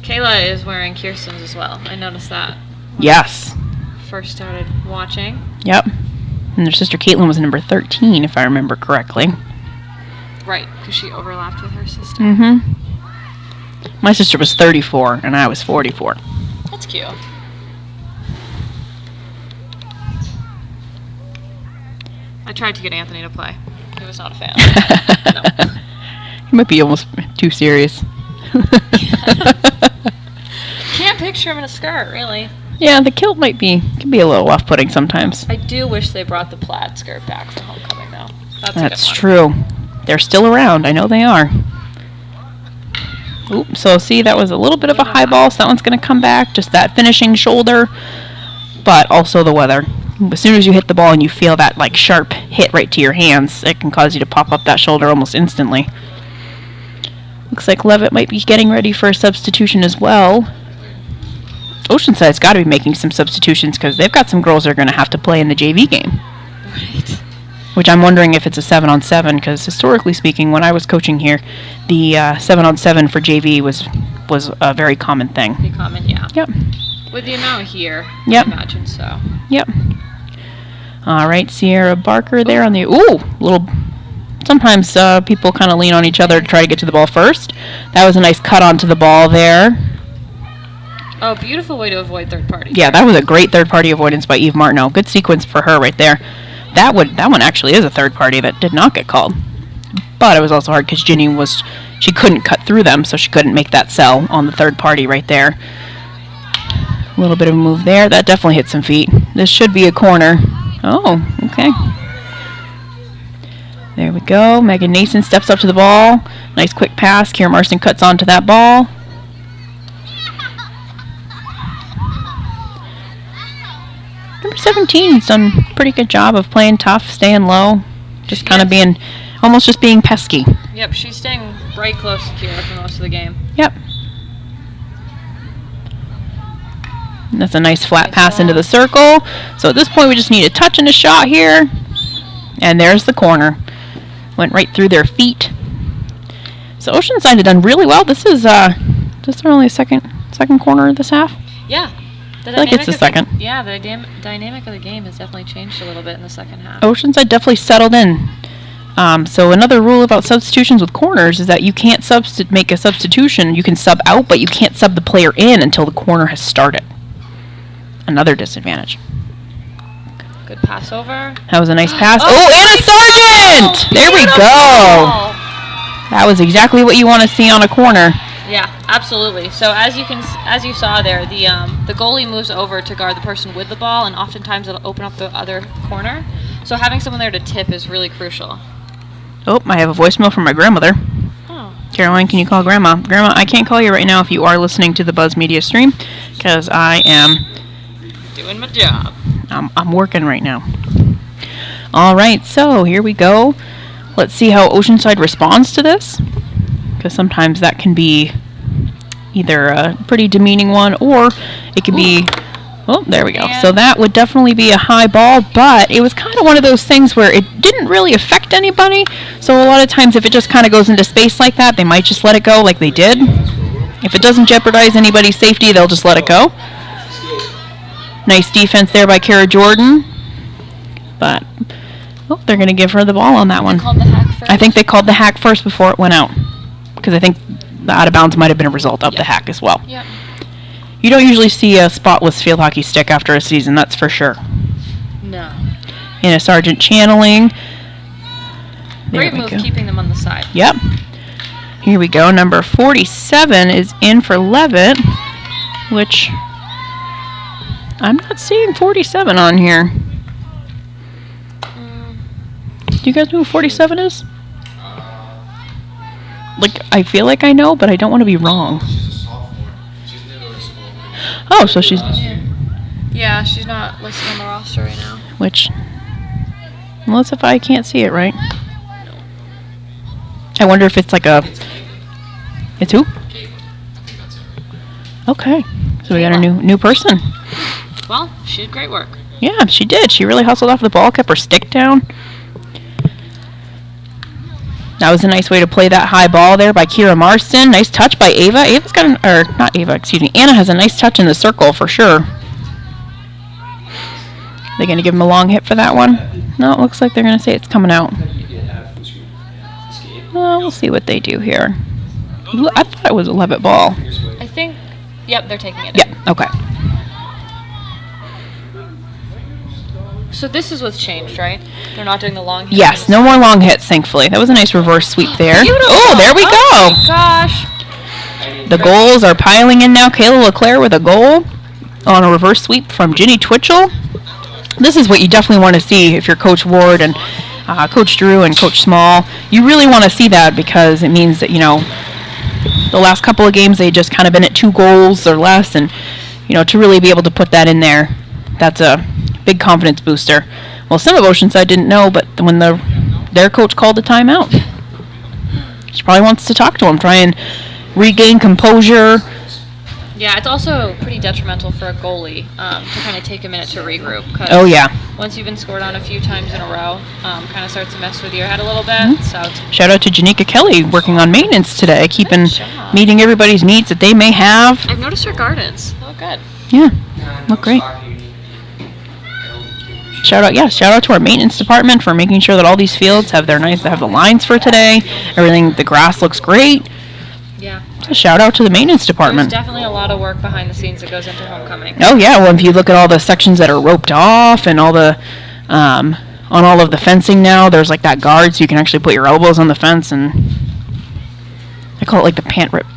Kayla is wearing Kirsten's as well. I noticed that. Yes. First started watching. Yep. And their sister Caitlin was number 13, if I remember correctly. Right, because she overlapped with her sister. Mm-hmm. My sister was 34, and I was 44. That's cute. I tried to get Anthony to play. He was not a fan. No. He might be almost too serious. Can't picture him in a skirt, really. Yeah, the kilt can be a little off-putting sometimes. I do wish they brought the plaid skirt back for homecoming, though. That's true. They're still around. I know they are. Oop, so see, that was a little bit of a high ball, so that one's going to come back. Just that finishing shoulder, but also the weather. As soon as you hit the ball and you feel that like sharp hit right to your hands, it can cause you to pop up that shoulder almost instantly. Looks like Leavitt might be getting ready for a substitution as well. Oceanside's got to be making some substitutions because they've got some girls that are going to have to play in the JV game. Right. Which I'm wondering if it's a 7-on-7 because historically speaking, when I was coaching here, the 7-on-7 for JV was a very common thing. Pretty common, yeah. Yep. With the amount here, Yep. I imagine so. Yep. All right, Sierra Barker there on the little. Sometimes people kind of lean on each other to try to get to the ball first. That was a nice cut onto the ball there. Oh, beautiful way to avoid third party. Yeah, that was a great third party avoidance by Eve Martineau. Good sequence for her right there. That one actually is a third party that did not get called. But it was also hard because Ginny she couldn't cut through them, so she couldn't make that sell on the third party right there. A little bit of a move there. That definitely hit some feet. This should be a corner. Oh, okay. There we go. Megan Nason steps up to the ball. Nice quick pass. Kira Marston cuts onto that ball. Number 17's done a pretty good job of playing tough, staying low, just kind of being pesky. Yep, she's staying right close to Kira for most of the game. Yep. And that's a nice flat pass into the circle. So at this point we just need a touch and a shot here. And there's the corner. Went right through their feet. So Oceanside had done really well. This is just only a second corner of this half. Yeah. I feel like it's the second. Yeah, the dynamic of the game has definitely changed a little bit in the second half. Oceanside definitely settled in. So another rule about substitutions with corners is that you can't make a substitution. You can sub out, but you can't sub the player in until the corner has started. Another disadvantage. Good pass over. That was a nice pass. Anna Sargent! There we go. That was exactly what you want to see on a corner. Yeah, absolutely. So as you saw there, the goalie moves over to guard the person with the ball, and oftentimes it'll open up the other corner. So having someone there to tip is really crucial. Oh, I have a voicemail from my grandmother. Oh. Caroline, can you call Grandma? Grandma, I can't call you right now if you are listening to the Buzz Media stream, because I am doing my job. I'm working right now. All right, so here we go. Let's see how Oceanside responds to this, because sometimes that can be either a pretty demeaning one, or it could be... Oh, there we go. So that would definitely be a high ball, but it was kind of one of those things where it didn't really affect anybody. So a lot of times if it just kind of goes into space like that, they might just let it go like they did. If it doesn't jeopardize anybody's safety, they'll just let it go. Nice defense there by Kara Jordan. But, they're going to give her the ball on that one. They called the hack first? I think they called the hack first before it went out. Because I think the out of bounds might have been a result of the hack as well. Yep. You don't usually see a spotless field hockey stick after a season, that's for sure. No. In a Sergeant channeling. Great we move go. keeping them on the side. Yep. Here we go. Number 47 is in for Leavitt, which I'm not seeing 47 on here. Do you guys know who 47 is? Like, I feel like I know, but I don't want to be wrong. Oh, so she's... Yeah, she's not listed on the roster right now. Which... Unless if I can't see it right. I wonder if it's like a... It's who? Okay. So we got a new person. Well, she did great work. Yeah, she did. She really hustled off the ball, kept her stick down. That was a nice way to play that high ball there by Kira Marston. Nice touch by Ava. Ava's got an... Or, not Ava, excuse me. Anna has a nice touch in the circle for sure. They going to give him a long hit for that one? No, it looks like they're going to say it's coming out. Well, we'll see what they do here. I thought it was a Leavitt ball. I think... Yep, they're taking it. Yeah, okay. So this is what's changed, right? They're not doing the long hit. Yes, no more long hits, thankfully. That was a nice reverse sweep there. Beautiful. Oh, there we Oh go. my gosh. The goals are piling in now. Kayla LeClaire with a goal on a reverse sweep from Ginny Twitchell. This is what you definitely want to see if you're Coach Ward and Coach Drew and Coach Small. You really want to see that because it means that, you know, the last couple of games they just kind of been at 2 goals or less, and, you know, to really be able to put that in there, that's a big confidence booster. Well, some of Oceanside didn't know, but when their coach called a timeout, she probably wants to talk to him, try and regain composure. Yeah, it's also pretty detrimental for a goalie to kind of take a minute to regroup. Oh, yeah. Once you've been scored on a few times in a row, kind of starts to mess with your head a little bit. So it's Shout out to Janika Kelly working on maintenance today, meeting everybody's needs that they may have. I've noticed her gardens. They look good. Yeah, look great. Shout out to our maintenance department for making sure that all these fields have the lines for today. Everything, the grass looks great. Yeah. So shout out to the maintenance department. There's definitely a lot of work behind the scenes that goes into homecoming. Oh yeah, well if you look at all the sections that are roped off and all the on all of the fencing now, there's like that guard so you can actually put your elbows on the fence, and I call it like the pant rip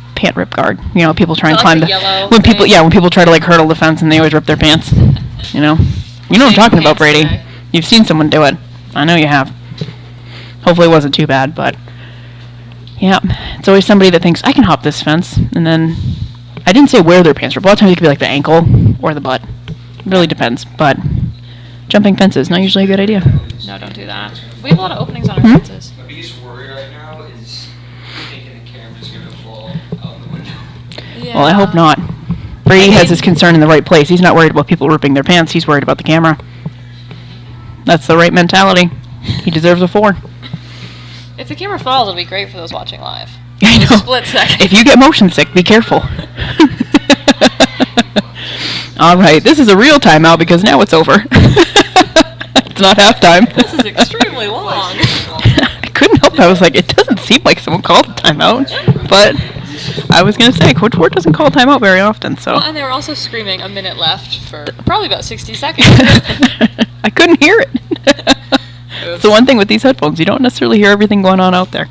guard. You know, people try and like climb the yellow when thing? people try to like hurdle the fence and they always rip their pants. You know what I'm talking about, Brady. Today. You've seen someone do it. I know you have. Hopefully it wasn't too bad, but yeah, it's always somebody that thinks, I can hop this fence, and then, I didn't say where their pants rip. A lot of times it could be like the ankle or the butt. It really depends, but jumping fences, not usually a good idea. No, don't do that. We have a lot of openings on our fences. My biggest worry right now is thinking the camera's going to fall out the window. Yeah. Well, I hope not. Brady has his concern in the right place. He's not worried about people ripping their pants. He's worried about the camera. That's the right mentality. He deserves a 4. If the camera falls, it'll be great for those watching live. I know. Split second. If you get motion sick, be careful. All right, this is a real timeout because now it's over. It's not halftime. This is extremely long. I couldn't help it. I was like, it doesn't seem like someone called a timeout. But I was going to say, Coach Ward doesn't call a timeout very often. So. Well, and they were also screaming a minute left for probably about 60 seconds. I couldn't hear it. It's the one thing with these headphones. You don't necessarily hear everything going on out there.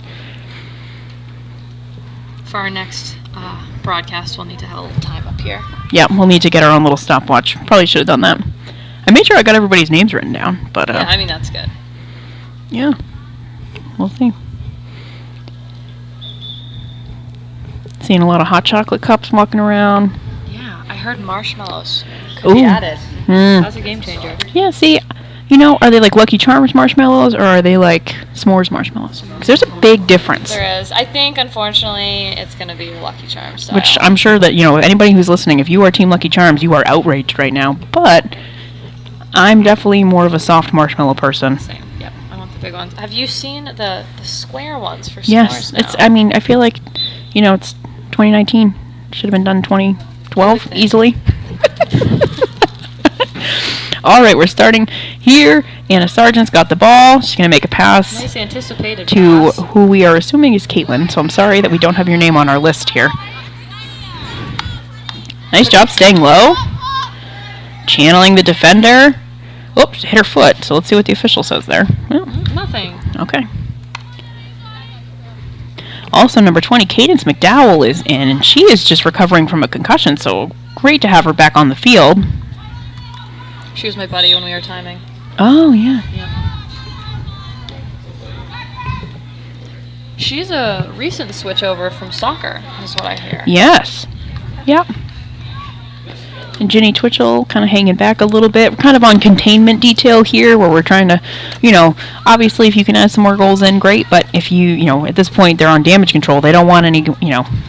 For our next broadcast, we'll need to have a little time up here. Yeah, we'll need to get our own little stopwatch. Probably should have done that. I made sure I got everybody's names written down, but Yeah, I mean, that's good. yeah, we'll see. Seeing a lot of hot chocolate cups walking around. Yeah, I heard marshmallows could be Ooh. added. Mm. That's a game changer. Yeah, see, you know, are they like Lucky Charms marshmallows or are they like s'mores marshmallows? Because there's a big difference. There is. I think, unfortunately, it's going to be Lucky Charms style. Which I'm sure that, you know, anybody who's listening, if you are Team Lucky Charms, you are outraged right now. But I'm definitely more of a soft marshmallow person. Same. Yep. I want the big ones. Have you seen the square ones for s'mores Yes, now? it's. I mean, I feel like, you know, it's 2019. Should have been done 2012 easily. All right, we're starting here. Anna Sargent's got the ball. She's going to make a pass Nice anticipated to pass. who we are assuming is Caitlin. So I'm sorry that we don't have your name on our list here. Nice job staying low. Channeling the defender. Oops, hit her foot. So let's see what the official says there. Well, Nothing. okay. Also, number 20, Cadence McDowell is in, and she is just recovering from a concussion, so great to have her back on the field. She was my buddy when we were timing. Oh, yeah. She's a recent switch over from soccer, is what I hear. Yes. Yep. And Jenny Twitchell kind of hanging back a little bit. We're kind of on containment detail here where we're trying to, obviously if you can add some more goals in, great. But if at this point they're on damage control. They don't want any,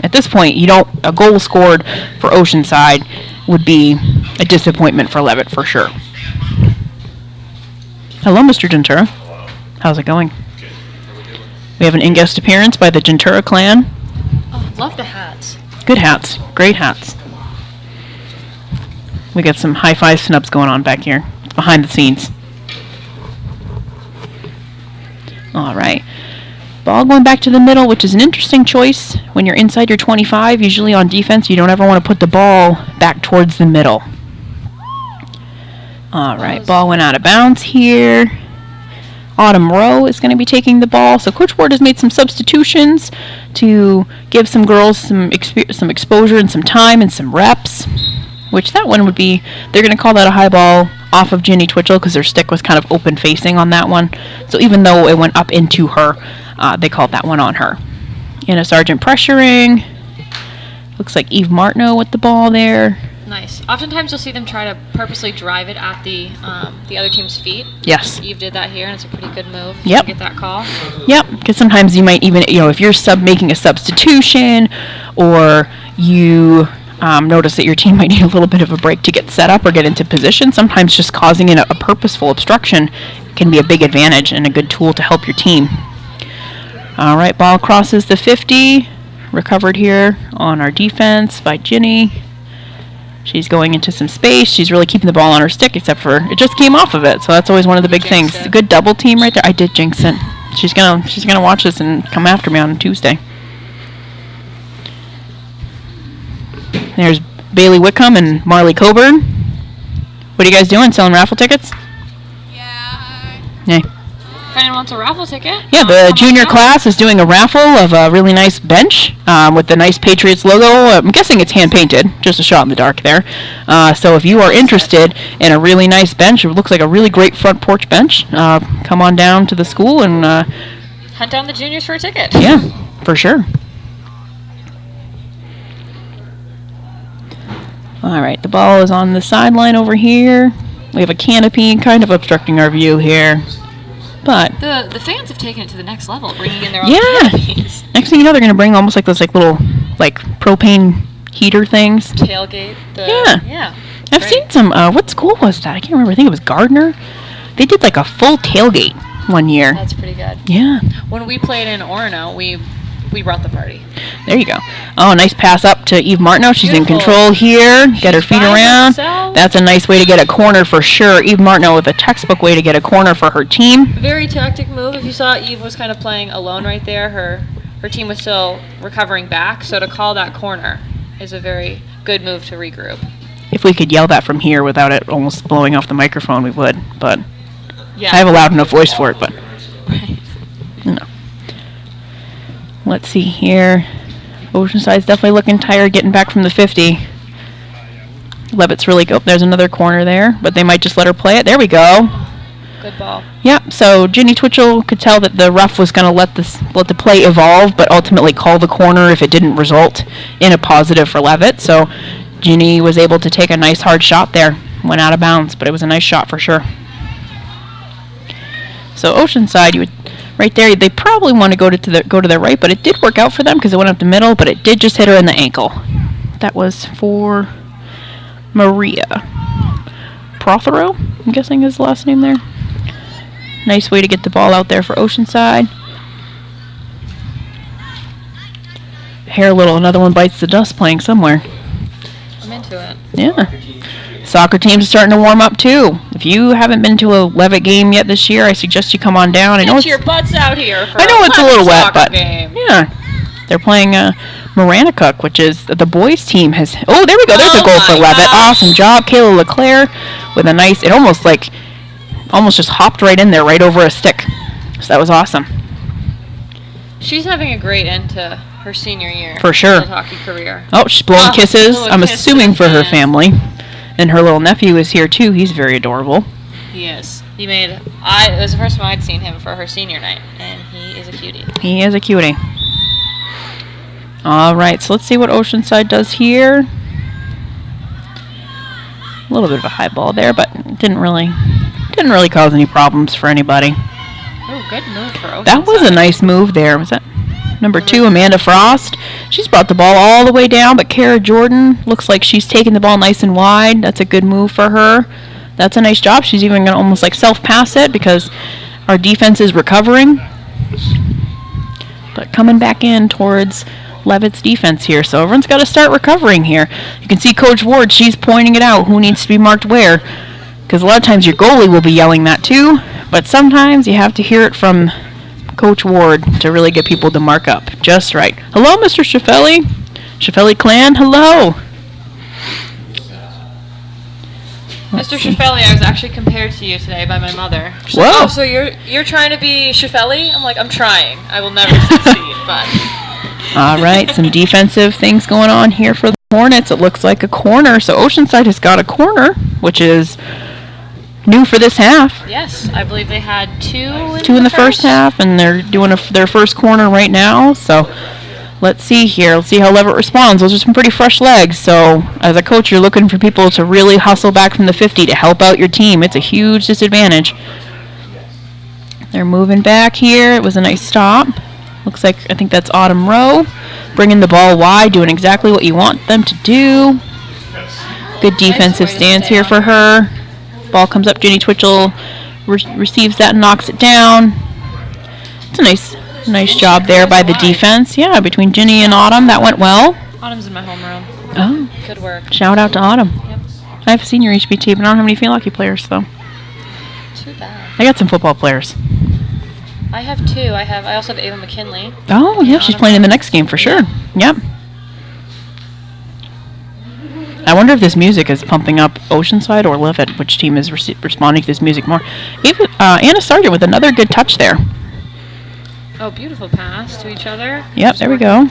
at this point a goal scored for Oceanside would be a disappointment for Leavitt for sure. Hello, Mr. Gentura. How's it going? We have an in-guest appearance by the Gentura clan. Oh, love the hats. Good hats. Great hats. We got some high-five snubs going on back here, behind the scenes. All right. Ball going back to the middle, which is an interesting choice. When you're inside your 25, usually on defense, you don't ever want to put the ball back towards the middle. All right, ball went out of bounds here. Autumn Rowe is going to be taking the ball. So Coach Ward has made some substitutions to give some girls some exposure and some time and some reps. Which that one would be, they're going to call that a high ball off of Jenny Twitchell because their stick was kind of open facing on that one. So even though it went up into her, they called that one on her. Anna Sargent pressuring. Looks like Eve Martineau with the ball there. Nice. Oftentimes you'll see them try to purposely drive it at the other team's feet. Yes. Eve did that here, and it's a pretty good move. Yep. To get that call. Yep, because sometimes you might even, if you're making a substitution or you notice that your team might need a little bit of a break to get set up or get into position, sometimes just causing a purposeful obstruction can be a big advantage and a good tool to help your team. All right, ball crosses the 50. Recovered here on our defense by Ginny. She's going into some space. She's really keeping the ball on her stick, except for it just came off of it. So that's always one of the big things. A good double team right there. I did jinx it. She's gonna watch this and come after me on Tuesday. There's Bailey Wickham and Marley Coburn. What are you guys doing? Selling raffle tickets? Yeah. Yeah. If anyone wants a raffle ticket. Yeah, the junior class is doing a raffle of a really nice bench with the nice Patriots logo. I'm guessing it's hand-painted, just a shot in the dark there. So if you are interested in a really nice bench, it looks like a really great front porch bench, come on down to the school and... hunt down the juniors for a ticket. Yeah, for sure. All right, the ball is on the sideline over here. We have a canopy kind of obstructing our view here. But the fans have taken it to the next level, bringing in their own canopies. Next thing you know, they're going to bring almost like those little propane heater things. Tailgate. Yeah. I've seen some, what school was that? I can't remember. I think it was Gardner. They did like a full tailgate one year. That's pretty good. Yeah. When we played in Orono, we brought the party. There you go. Oh, nice pass up to Eve Martineau. She's Beautiful. in control here. Get her feet around. Herself. That's a nice way to get a corner for sure. Eve Martineau with a textbook way to get a corner for her team. Very tactic move. If you saw, Eve was kind of playing alone right there. Her team was still recovering back, so to call that corner is a very good move to regroup. If we could yell that from here without it almost blowing off the microphone, we would. But yeah. I have a loud enough voice for it, but Right. no. Let's see here. Oceanside's definitely looking tired getting back from the 50. Leavitt's really good. There's another corner there, but they might just let her play it. There we go. Good ball. Yep, so Ginny Twitchell could tell that the ref was going to let the play evolve, but ultimately call the corner if it didn't result in a positive for Leavitt. So Ginny was able to take a nice hard shot there. Went out of bounds, but it was a nice shot for sure. So Oceanside, right there, they probably want to go to their right, but it did work out for them because it went up the middle, but it did just hit her in the ankle. That was for Maria Prothero, I'm guessing is the last name there. Nice way to get the ball out there for Oceanside. Hair little, another one bites the dust playing somewhere. I'm into it. Yeah. Soccer teams are starting to warm up too. If you haven't been to a Leavitt game yet this year, I suggest you come on down. Get your butts out here for I know it's a little wet, but game. yeah. They're playing Maranacook, which is the boys' team has... Oh, there we go. There's a goal for Leavitt. Awesome job. Kayla LeClaire with a nice... It almost just hopped right in there, right over a stick. So that was awesome. She's having a great end to her senior year. For sure. Field hockey career. Oh, she's blowing kisses. little I'm kisses, assuming for her yeah. family. And her little nephew is here too. He's very adorable. He is. It was the first time I'd seen him for her senior night, and he is a cutie. He is a cutie. All right, so let's see what Oceanside does here. A little bit of a high ball there, but didn't really cause any problems for anybody. Oh, good move for Oceanside. That was a nice move there. Was that number 2, Amanda Frost? She's brought the ball all the way down, but Kara Jordan looks like she's taking the ball nice and wide. That's a good move for her. That's a nice job. She's even going to almost like self-pass it because our defense is recovering. But coming back in towards Leavitt's defense here. So everyone's got to start recovering here. You can see Coach Ward. She's pointing it out. Who needs to be marked where? Because a lot of times your goalie will be yelling that too. But sometimes you have to hear it from Coach Ward to really get people to mark up just right. Hello, Mr. Schiffelli. Schiffelli clan, hello. Mr. Schiffelli, I was actually compared to you today by my mother. She's Whoa. like, oh, so you're trying to be Schiffelli? I'm like, I'm trying. I will never succeed, but... All right, some defensive things going on here for the Hornets. It looks like a corner. So Oceanside has got a corner, which is new for this half. Yes, I believe they had two in the first half, and they're doing their first corner right now. So let's see here. Let's see how Leavitt responds. Those are some pretty fresh legs. So as a coach, you're looking for people to really hustle back from the 50 to help out your team. It's a huge disadvantage. They're moving back here. It was a nice stop. Looks like, I think that's Autumn Rowe. Bringing the ball wide, doing exactly what you want them to do. Good defensive stance here for her. Ball comes up. Jenny Twitchell receives that and knocks it down. It's a nice job there by the defense. Yeah, between Jenny and Autumn, that went well. Autumn's in my homeroom. Oh, Good work. shout out to Autumn. Yep. I have a senior HBT, but I don't have any field hockey players, though. Too bad. I got some football players. I have 2. I also have Ava McKinley. Oh, yeah, she's playing in the next game for sure. Yep. I wonder if this music is pumping up Oceanside or Leavitt. Which team is responding to this music more? Anna Sargent with another good touch there. Oh, beautiful pass to each other. Yep, there we go.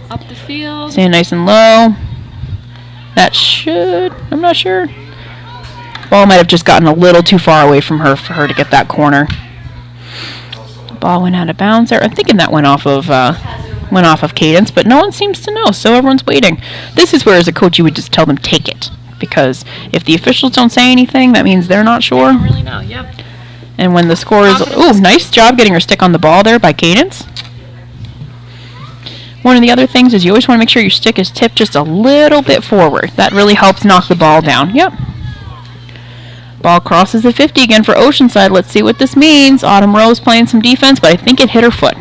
Up the field. Staying nice and low. That should, I'm not sure. Ball might have just gotten a little too far away from her for her to get that corner. Ball went out of bounds there. I'm thinking that went off of cadence, but no one seems to know, so everyone's waiting. This is where, as a coach, you would just tell them, take it. Because if the officials don't say anything, that means they're not sure. I don't really know, yep. And when the score is... Ooh, nice job getting her stick on the ball there by Cadence. One of the other things is you always want to make sure your stick is tipped just a little bit forward. That really helps knock the ball down. Yep. Ball crosses the 50 again for Oceanside. Let's see what this means. Autumn Rose playing some defense, but I think it hit her foot.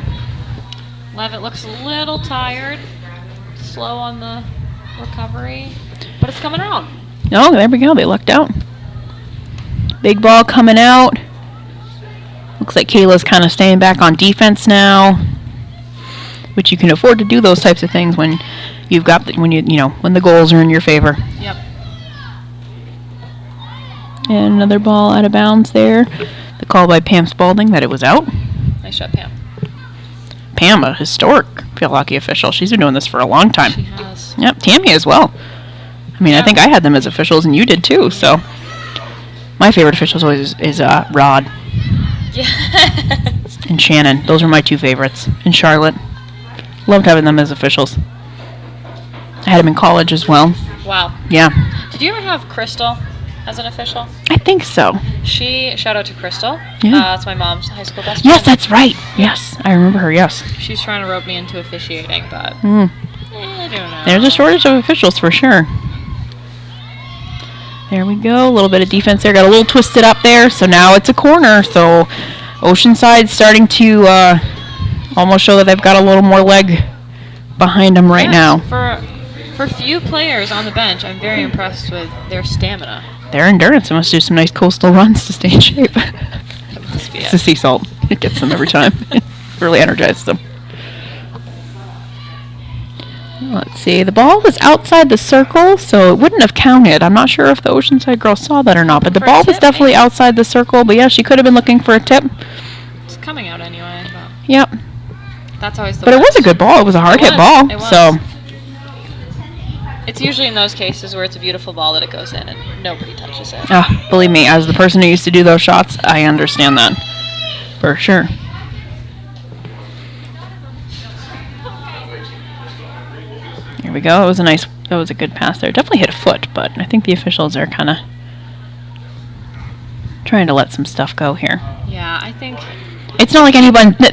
Leavitt looks a little tired. Slow on the recovery. But it's coming out. Oh, there we go. They lucked out. Big ball coming out. Looks like Kayla's kind of staying back on defense now, which you can afford to do those types of things when you've got when the goals are in your favor. Yep. And another ball out of bounds there. The call by Pam Spalding that it was out. Nice shot, Pam. Pam, a historic field hockey official. She's been doing this for a long time. She has. Yep, Tammy as well. I mean, I think I had them as officials, and you did too. So, my favorite officials always is Rod Yes. and Shannon. Those are my 2 favorites. And Charlotte. Loved having them as officials. I had them in college as well. Wow. Yeah. Did you ever have Crystal as an official? I think so. Shout out to Crystal. Yeah. That's my mom's high school best friend. Yes, that's right. Yes, I remember her. Yes. She's trying to rope me into officiating, but Mm. I don't know. There's a shortage of officials for sure. There we go. A little bit of defense there. Got a little twisted up there. So now it's a corner. So Oceanside's starting to almost show that they've got a little more leg behind them right now. For few players on the bench, I'm very impressed with their stamina. Their endurance. They must do some nice coastal runs to stay in shape. It's the sea salt. It gets them every time. Really energizes them. Let's see. The ball was outside the circle, so it wouldn't have counted. I'm not sure if the Oceanside girl saw that or not, but the ball was definitely outside the circle. But yeah, she could have been looking for a tip. It's coming out anyway. But. Yep. That's always the But it worst. was a good ball. It was a hard hit ball. It was. So It's usually in those cases where it's a beautiful ball that it goes in and nobody touches it. believe me, as the person who used to do those shots, I understand that for sure. Here we go. That was a good pass there. Definitely hit a foot, but I think the officials are kind of trying to let some stuff go here. Yeah, I think It's not like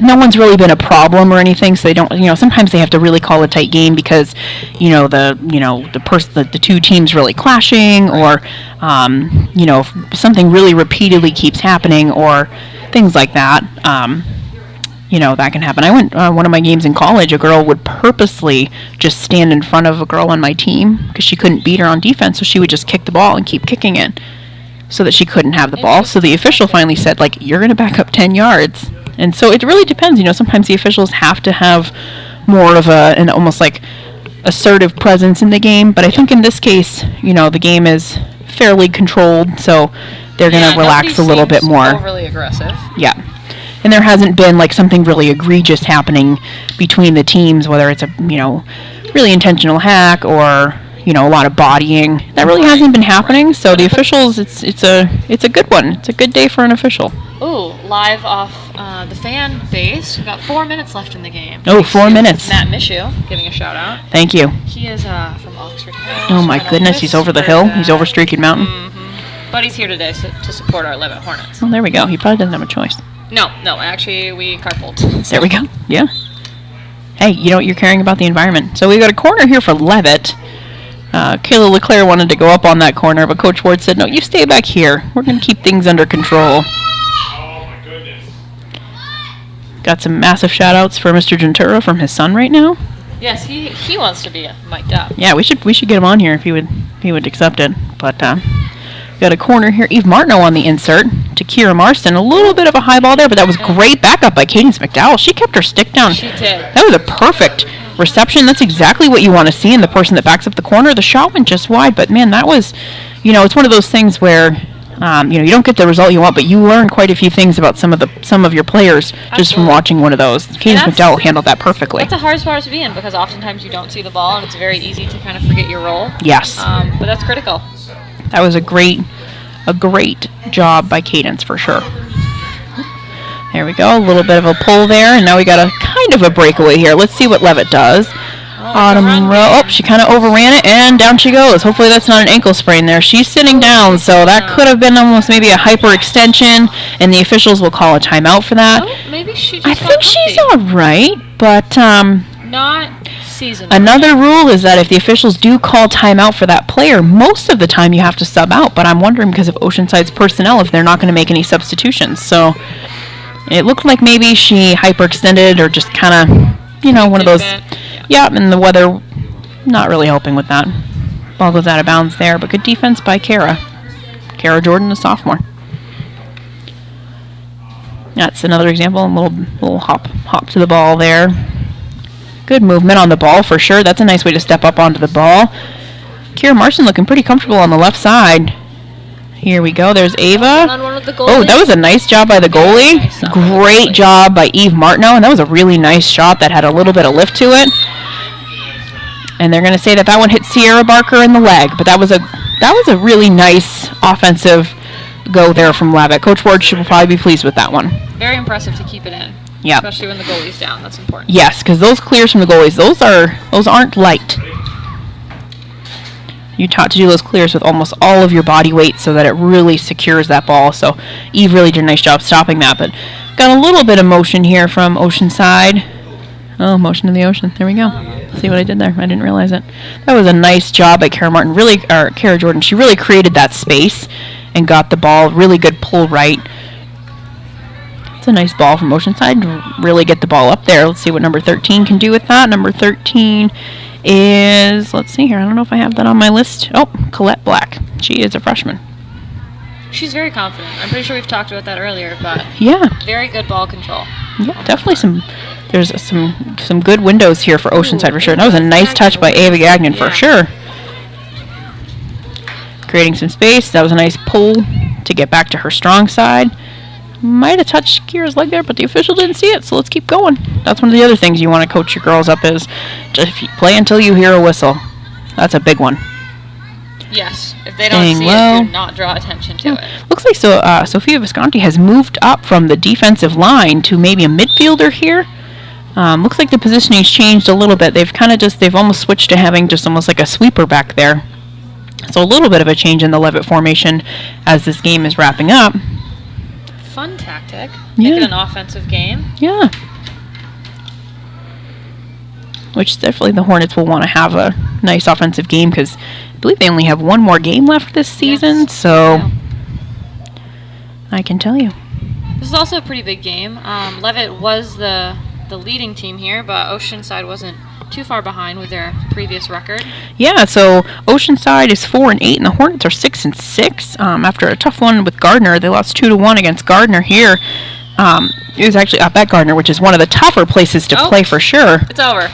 no one's really been a problem or anything, so they don't, sometimes they have to really call a tight game because, the two teams really clashing, or, if something really repeatedly keeps happening, or things like that, that can happen. I went, one of my games in college, a girl would purposely just stand in front of a girl on my team because she couldn't beat her on defense, so she would just kick the ball and keep kicking it so that she couldn't have the ball. So the official finally said, you're going to back up 10 yards. And so it really depends. Sometimes the officials have to have more of an almost like assertive presence in the game. But I think in this case, the game is fairly controlled, so they're going to relax a little bit more. Overly aggressive. Yeah. And there hasn't been something really egregious happening between the teams, whether it's a, really intentional hack or, a lot of bodying. That really hasn't been happening. So the officials, it's a good one. It's a good day for an official. Ooh, live off the fan base. We've got 4 minutes left in the game. Oh, 4 minutes. Matt Mishu giving a shout out. Thank you. He is from Oxford Hills. Oh my goodness, he's over the hill. He's over Streaky Mountain. Mm-hmm. But he's here today to support our Leavitt Hornets. Well, there we go. He probably doesn't have a choice. No, actually we carpooled. There we go. Yeah. Hey, you're caring about the environment. So we got a corner here for Leavitt. Kayla LeClaire wanted to go up on that corner, but Coach Ward said, no, you stay back here. We're going to keep things under control. Got some massive shout-outs for Mr. Gentura from his son right now. Yes, he wants to be mic'd up. Yeah, we should get him on here if he would accept it. But got a corner here. Eve Martineau on the insert to Kira Marston. A little bit of a high ball there, but that was great backup by Cadence McDowell. She kept her stick down. She did. That was a perfect reception. That's exactly what you want to see in the person that backs up the corner. The shot went just wide, but man, that was, it's one of those things where, you don't get the result you want, but you learn quite a few things about some of your players just from watching one of those. Cadence McDowell handled that perfectly. That's a hard spot to be in because oftentimes you don't see the ball and it's very easy to kind of forget your role. Yes. But that's critical. That was a great job by Cadence for sure. There we go, a little bit of a pull there, and now we got a kind of a breakaway here. Let's see what Leavitt does. Autumn row. Oh, she kind of overran it, and down she goes. Hopefully that's not an ankle sprain there. She's sitting down, so that could have been almost maybe a hyperextension, and the officials will call a timeout for that. Oh, maybe she just I think she's all right, but not seasonal. another rule is that if the officials do call timeout for that player, most of the time you have to sub out. But I'm wondering because of Oceanside's personnel if they're not going to make any substitutions. So it looked like maybe she hyperextended or just kind of, one of those. Yeah, and the weather not really helping with that. Ball goes out of bounds there, but good defense by Kara. Kara Jordan, the sophomore. That's another example. A little hop to the ball there. Good movement on the ball for sure. That's a nice way to step up onto the ball. Kira Marston looking pretty comfortable on the left side. Here we go. There's Ava. Oh, that was a nice job by the goalie. Great job by Eve Martineau, and that was a really nice shot that had a little bit of lift to it. And they're going to say that one hit Sierra Barker in the leg, but that was a really nice offensive go there from Leavitt. Coach Ward should probably be pleased with that one. Very impressive to keep it in. Yeah. Especially when the goalie's down. That's important. Yes, because those clears from the goalies, those aren't light. You're taught to do those clears with almost all of your body weight so that it really secures that ball. So Eve really did a nice job stopping that. But got a little bit of motion here from Oceanside. Oh, motion in the ocean. There we go. See what I did there? I didn't realize it. That was a nice job by Kara Jordan. She really created that space and got the ball. Really good pull right. It's a nice ball from Oceanside. Really get the ball up there. Let's see what number 13 can do with that. Number 13 is, let's see here. I don't know if I have that on my list. Oh, Colette Black. She is a freshman. She's very confident. I'm pretty sure we've talked about that earlier, but yeah, very good ball control. Yeah, definitely there's some good windows here for Oceanside for sure. That was a nice touch by Ava Gagnon for sure. Creating some space. That was a nice pull to get back to her strong side. Might have touched Kira's leg there, but the official didn't see it, so let's keep going. That's one of the other things you want to coach your girls up is just play until you hear a whistle. That's a big one. Yes, if they don't Staying see low. it, do not draw attention to it. Looks like Sofia Visconti has moved up from the defensive line to maybe a midfielder here. Looks like the positioning's changed a little bit. They've almost switched to having just almost like a sweeper back there. So a little bit of a change in the Leavitt formation as this game is wrapping up. Fun tactic. Yeah. Make it an offensive game. Yeah. Which definitely the Hornets will want to have a nice offensive game because I believe they only have one more game left this season. Yes. So Yeah. I can tell you. This is also a pretty big game. Leavitt was the leading team here, but Oceanside wasn't too far behind with their previous record. Yeah, so Oceanside is 4-8, and the Hornets are 6-6. After a tough one with Gardner, they lost 2-1 against Gardner here. It was actually up at Gardner, which is one of the tougher places to play for sure. It's over.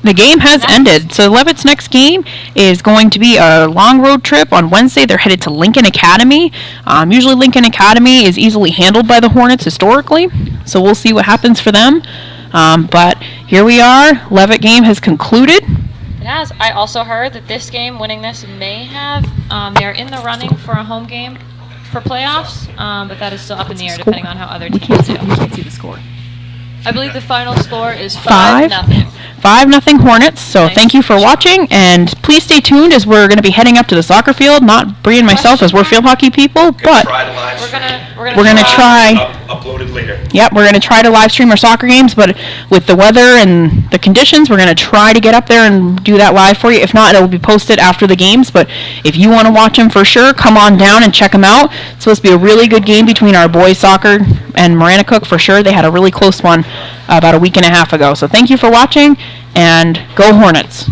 The game has ended. So Leavitt's next game is going to be a long road trip. On Wednesday, they're headed to Lincoln Academy. Usually Lincoln Academy is easily handled by the Hornets historically, so we'll see what happens for them. But here we are. Leavitt game has concluded. It has. I also heard that this game, winning this, may have, they're in the running for a home game for playoffs, but that is still up in the air depending on how other teams do. We can't see the score. I believe the final score is 5-0. 5-0 Hornets. So thank you for watching, and please stay tuned as we're going to be heading up to the soccer field. Not Bree and myself, as we're field hockey people, but We're we're gonna try. Uploaded later. Yep, we're gonna try to live stream our soccer games, but with the weather and the conditions, we're gonna try to get up there and do that live for you. If not, it will be posted after the games. But if you want to watch them for sure, come on down and check them out. It's supposed to be a really good game between our boys soccer and Maranacook for sure. They had a really close one about a week and a half ago. So thank you for watching, and go Hornets.